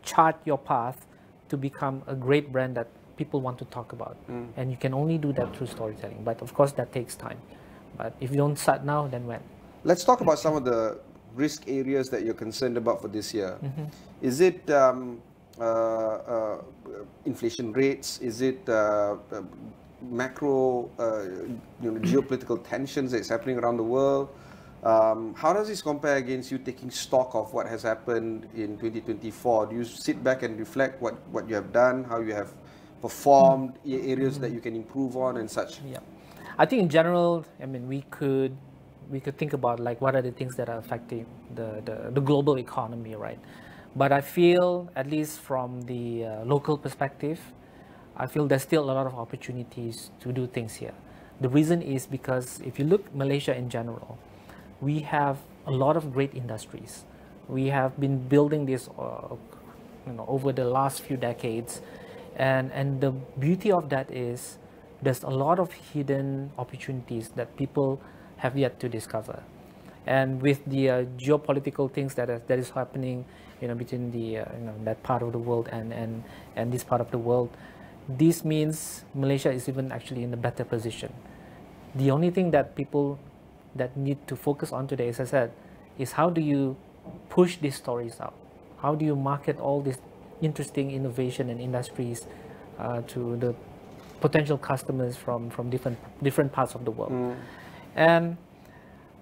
chart your path to become a great brand that people want to talk about? And you can only do that through storytelling. But of course, that takes time. But if you don't start now, then when? Let's talk about some of the risk areas that you're concerned about for this year. Is it inflation rates? Is it macro geopolitical tensions that's happening around the world? How does this compare against you taking stock of what has happened in 2024? Do you sit back and reflect what you have done, how you have performed, areas that you can improve on and such? Yeah, I think in general, I mean, we could think about like what are the things that are affecting the global economy, right? But I feel, at least from the local perspective, I feel there's still a lot of opportunities to do things here. The reason is because if you look Malaysia in general, we have a lot of great industries. We have been building this over the last few decades, and the beauty of that is there's a lot of hidden opportunities that people have yet to discover. And with the geopolitical things that is happening, between the that part of the world and this part of the world, this means Malaysia is even actually in a better position. The only thing that people that need to focus on today, as I said, is how do you push these stories out? How do you market all these interesting innovation and industries to the potential customers from different parts of the world? And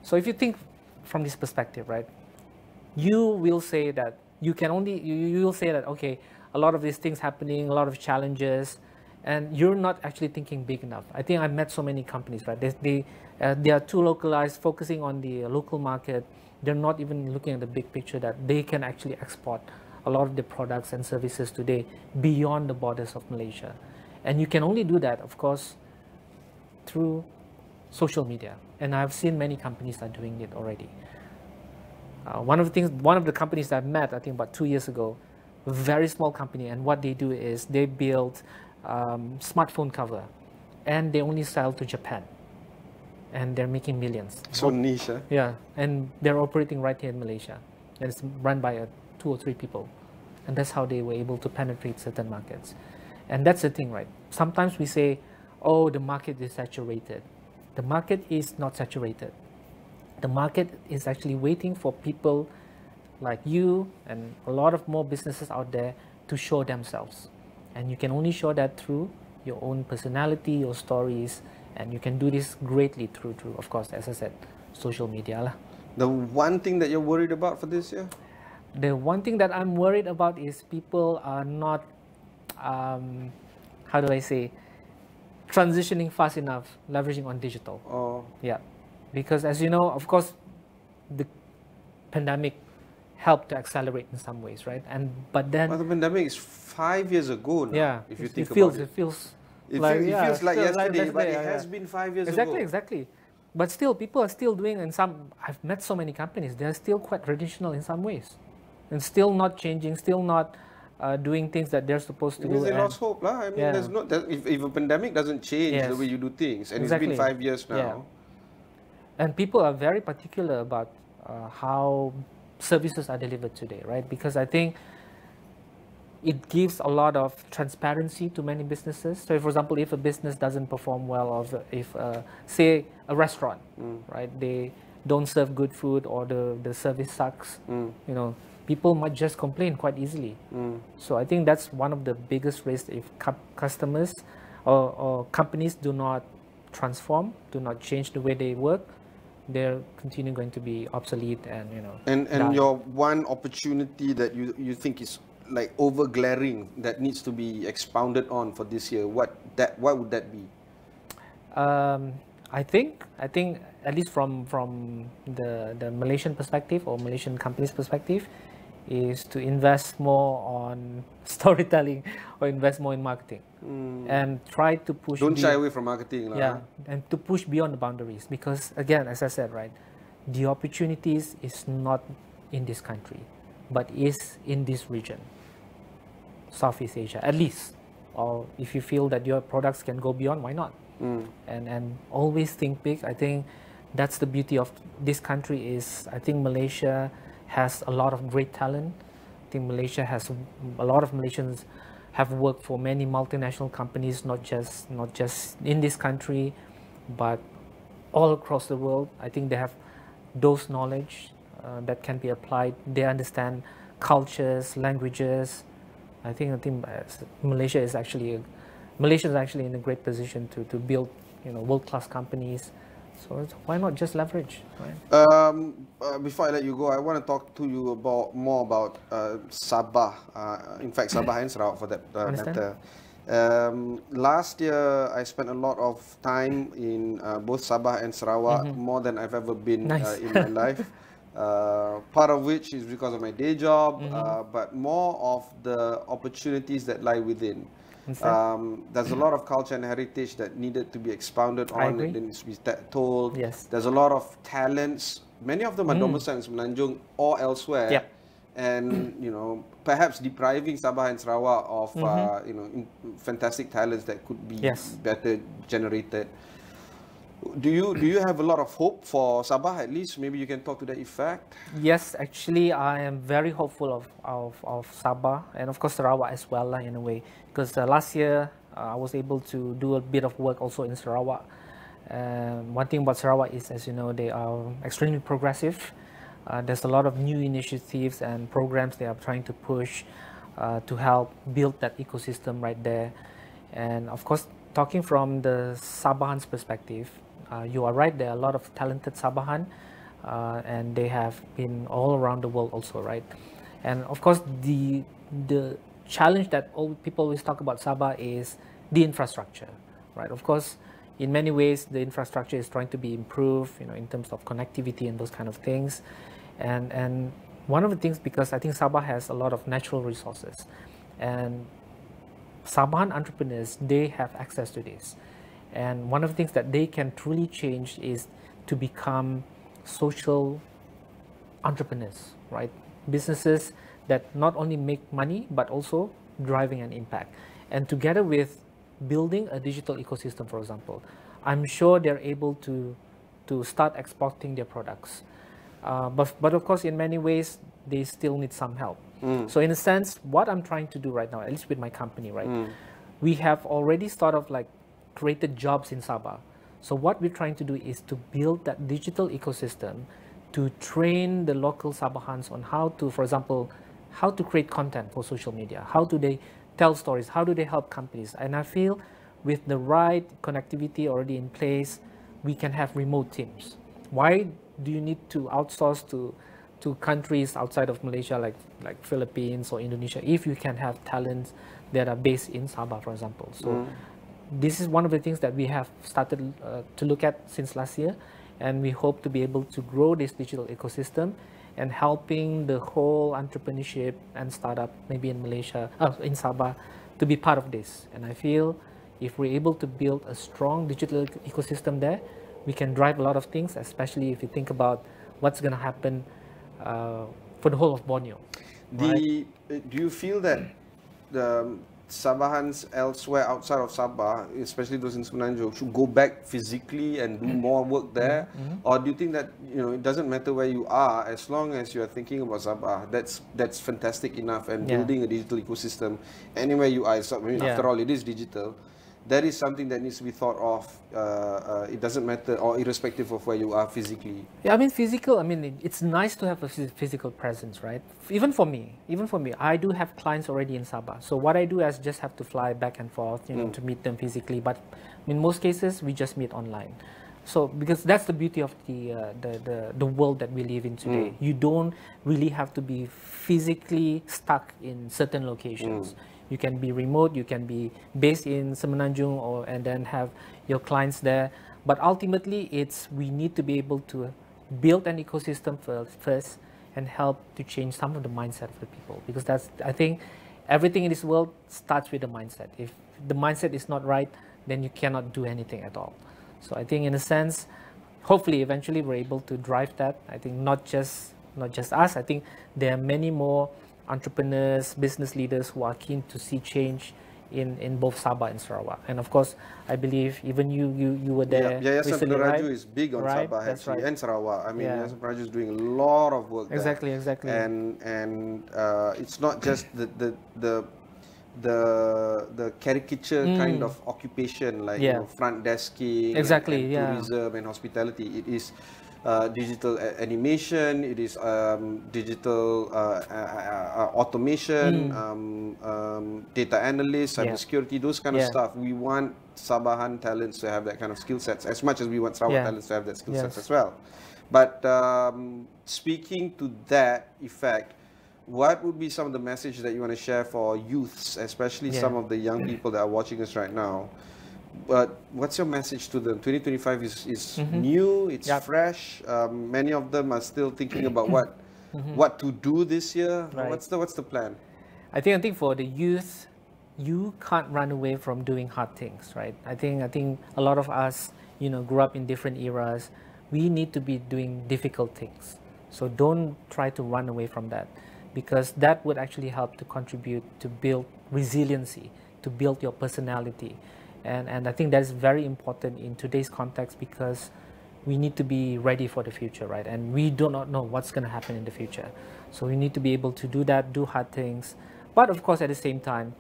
so if you think from this perspective, right, you will say that you will say that, okay, a lot of these things happening, a lot of challenges, and you're not actually thinking big enough. I think I've met so many companies, right? They are too localized, focusing on the local market. They're not even looking at the big picture that they can actually export a lot of the products and services today beyond the borders of Malaysia. And you can only do that, of course, through social media. And I've seen many companies are doing it already. One of the companies that I've met, I think about 2 years ago, a very small company, and what they do is they build smartphone cover, and they only sell to Japan, and they're making millions. So niche, eh? Yeah, and they're operating right here in Malaysia, and it's run by 2 or 3 people, and that's how they were able to penetrate certain markets. And that's the thing, right? Sometimes we say, oh, the market is saturated. The market is not saturated. The market is actually waiting for people like you and a lot of more businesses out there to show themselves. And you can only show that through your own personality, your stories, and you can do this greatly through, of course, as I said, social media lah. The one thing that you're worried about for this year? The one thing that I'm worried about is people are not, how do I say, transitioning fast enough, leveraging on digital. Oh. Yeah. Because as you know, of course, the pandemic helped to accelerate in some ways, right? But then... Well, the pandemic is 5 years ago now, yeah, if you think about it. It feels it like feels like yesterday, like but it has been 5 years ago. Exactly. But still, people are still doing, and I've met so many companies, they're still quite traditional in some ways. And still not changing, still not doing things that they're supposed to do. Because they lost hope. I mean, there's no, if a pandemic doesn't change the way you do things, and it's been 5 years now. Yeah. And people are very particular about how services are delivered today, right? Because I think it gives a lot of transparency to many businesses. So, for example, if a business doesn't perform well, or if, say, a restaurant, right? don't serve good food or the service sucks, you know, people might just complain quite easily. So I think that's one of the biggest risks if customers or companies do not transform, do not change the way they work, they're continue going to be obsolete and, you know. And your one opportunity that you think is like over glaring that needs to be expounded on for this year, what would that be? I think at least from the Malaysian perspective or Malaysian companies' perspective, is to invest more on storytelling or invest more in marketing and try to push. Don't shy away from marketing, yeah, and to push beyond the boundaries, because again, as I said, right, the opportunities is not in this country, but is in this region, Southeast Asia, at least. Or if you feel that your products can go beyond, why not? And always think big. I think that's the beauty of this country. Is I think Malaysia has a lot of great talent. I think Malaysia has a lot of Malaysians have worked for many multinational companies, not just in this country, but all across the world. I think they have those knowledge that can be applied. They understand cultures, languages. I think Malaysia is actually in a great position to build, you know, world-class companies. So why not just leverage, right? Before I let you go, I want to talk to you more about Sabah. In fact, Sabah and Sarawak for that matter. Last year, I spent a lot of time in both Sabah and Sarawak, more than I've ever been in my life. Part of which is because of my day job, but more of the opportunities that lie within. There's a lot of culture and heritage that needed to be expounded on and needs to be told. Yes. There's a lot of talents. Many of them are domiciled in Semenanjung or elsewhere. Yep. And, you know, perhaps depriving Sabah and Sarawak of, you know, fantastic talents that could be better generated. Do you have a lot of hope for Sabah, at least? Maybe you can talk to that effect. Yes, actually, I am very hopeful of Sabah and of course Sarawak as well, in a way, because last year I was able to do a bit of work also in Sarawak. One thing about Sarawak is, as you know, they are extremely progressive. There's a lot of new initiatives and programs they are trying to push to help build that ecosystem right there. And of course, talking from the Sabahan's perspective, you are right, there are a lot of talented Sabahan, and they have been all around the world also, right? And of course, the challenge that all people always talk about Sabah is the infrastructure, right? Of course, in many ways, the infrastructure is trying to be improved, you know, in terms of connectivity and those kind of things. And one of the things, because I think Sabah has a lot of natural resources, and Sabahan entrepreneurs, they have access to this. And one of the things that they can truly change is to become social entrepreneurs, right? Businesses that not only make money, but also driving an impact. And together with building a digital ecosystem, for example, I'm sure they're able to start exporting their products. But of course, in many ways, they still need some help. So in a sense, what I'm trying to do right now, at least with my company, right, we have already sort of like created jobs in Sabah. So what we're trying to do is to build that digital ecosystem to train the local Sabahans on how to, for example, how to create content for social media, how do they tell stories, how do they help companies. And I feel with the right connectivity already in place, we can have remote teams. Why do you need to outsource to countries outside of Malaysia, like Philippines or Indonesia, if you can have talents that are based in Sabah, for example? So this is one of the things that we have started to look at since last year, and we hope to be able to grow this digital ecosystem and helping the whole entrepreneurship and startup, maybe in Malaysia, in Sabah, to be part of this. And I feel if we're able to build a strong digital ecosystem there, we can drive a lot of things, especially if you think about what's going to happen for the whole of Borneo. Do you feel that the Sabahans elsewhere outside of Sabah, especially those in Semenanjung, should go back physically and do more work there? Or do you think that, you know, it doesn't matter where you are, as long as you are thinking about Sabah, that's fantastic enough, and building a digital ecosystem anywhere you are, after all, it is digital. that is something that needs to be thought of. It doesn't matter, or irrespective of where you are physically. Yeah, I mean, physical, I mean, it's nice to have a physical presence, right? Even for me, I do have clients already in Sabah. So what I do is just have to fly back and forth, you know, to meet them physically. But in most cases, we just meet online. So because that's the beauty of the world that we live in today. You don't really have to be physically stuck in certain locations. You can be remote, you can be based in Semenanjung and then have your clients there. But ultimately, we need to be able to build an ecosystem first and help to change some of the mindset of the people. Because I think everything in this world starts with the mindset. If the mindset is not right, then you cannot do anything at all. So I think in a sense, hopefully eventually we're able to drive that. I think not just us, I think there are many more entrepreneurs, business leaders who are keen to see change in both Sabah and Sarawak. And of course, I believe even you were there recently, right? Peneraju is big on Sabah actually, and Sarawak. I mean, Yayasan Peneraju is doing a lot of work there. Exactly. And it's not just the caricature kind of occupation, like you know, front desking, and tourism and hospitality. It is digital animation, it is digital automation, data analysts, cybersecurity, those kind of stuff. We want Sabahan talents to have that kind of skill sets as much as we want Sarawak talents to have that skill sets as well. But speaking to that effect, what would be some of the messages that you want to share for youths, especially some of the young people that are watching us right now? But what's your message to them? 2025 is new, it's fresh. Many of them are still thinking about what to do this year. What's the plan? I think for the youth, you can't run away from doing hard things, right? I think a lot of us, you know, grew up in different eras. We need to be doing difficult things. So don't try to run away from that, because that would actually help to contribute to build resiliency, to build your personality. And I think that's very important in today's context, because we need to be ready for the future, right? And we do not know what's going to happen in the future. So we need to be able to do that, do hard things. But of course, at the same time,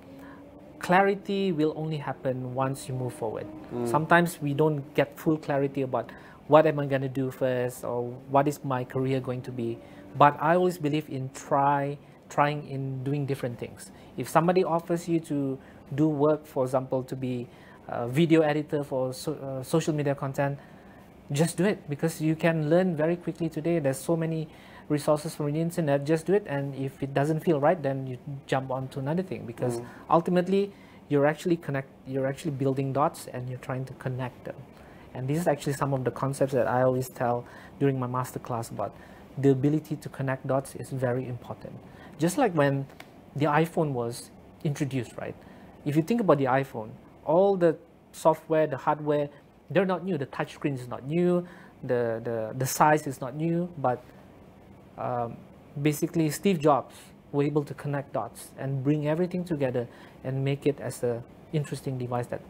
clarity will only happen once you move forward. Sometimes we don't get full clarity about what am I going to do first, or what is my career going to be. But I always believe in trying in doing different things. If somebody offers you to do work, for example, to be a video editor for social media content, just do it, because you can learn very quickly today. There's so many resources from the internet. Just do it, and if it doesn't feel right, then you jump on to another thing, because ultimately you're actually building dots and you're trying to connect them. And this is actually some of the concepts that I always tell during my masterclass about. The ability to connect dots is very important. Just like when the iPhone was introduced, right? If you think about the iPhone, all the software, the hardware, they're not new. The touchscreen is not new. The size is not new. But basically, Steve Jobs were able to connect dots and bring everything together and make it as an interesting device that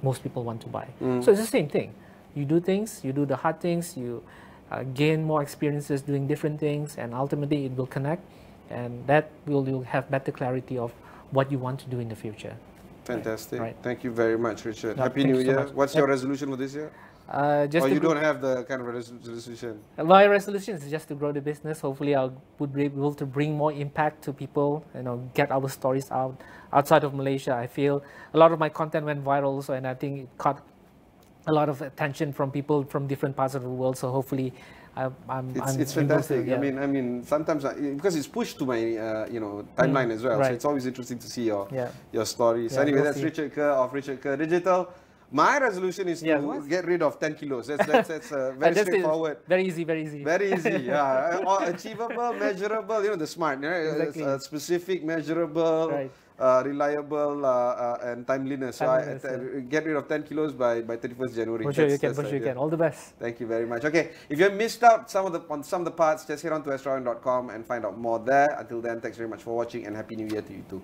most people want to buy. So it's the same thing. You do things, you do the hard things, you gain more experiences doing different things, and ultimately it will connect, and that you'll have better clarity of what you want to do in the future. Fantastic. Right. Thank you very much, Richard. Happy New Year. What's your resolution for this year? Just or you don't have the kind of resolution? My resolution is just to grow the business. Hopefully, I would be able to bring more impact to people. You know, get our stories out outside of Malaysia. I feel a lot of my content went viral also, and I think it caught a lot of attention from people from different parts of the world. So hopefully, it's fantastic. I mean, sometimes because it's pushed to my timeline as well. So it's always interesting to see your stories. So anyway, that's Richard Kerr of Richard Kerr Digital. My resolution is to get rid of 10 kilos. That's very straightforward. Very easy. Very easy. Yeah, achievable, measurable. You know, the SMART. Exactly. Specific, measurable. Reliable and timeliness. So I get rid of 10 kilos by 31st January. For sure you can. All the best. Thank you very much. Okay, if you have missed out on some of the parts, just head on to astroawan.com and find out more there. Until then, thanks very much for watching, and Happy New Year to you too.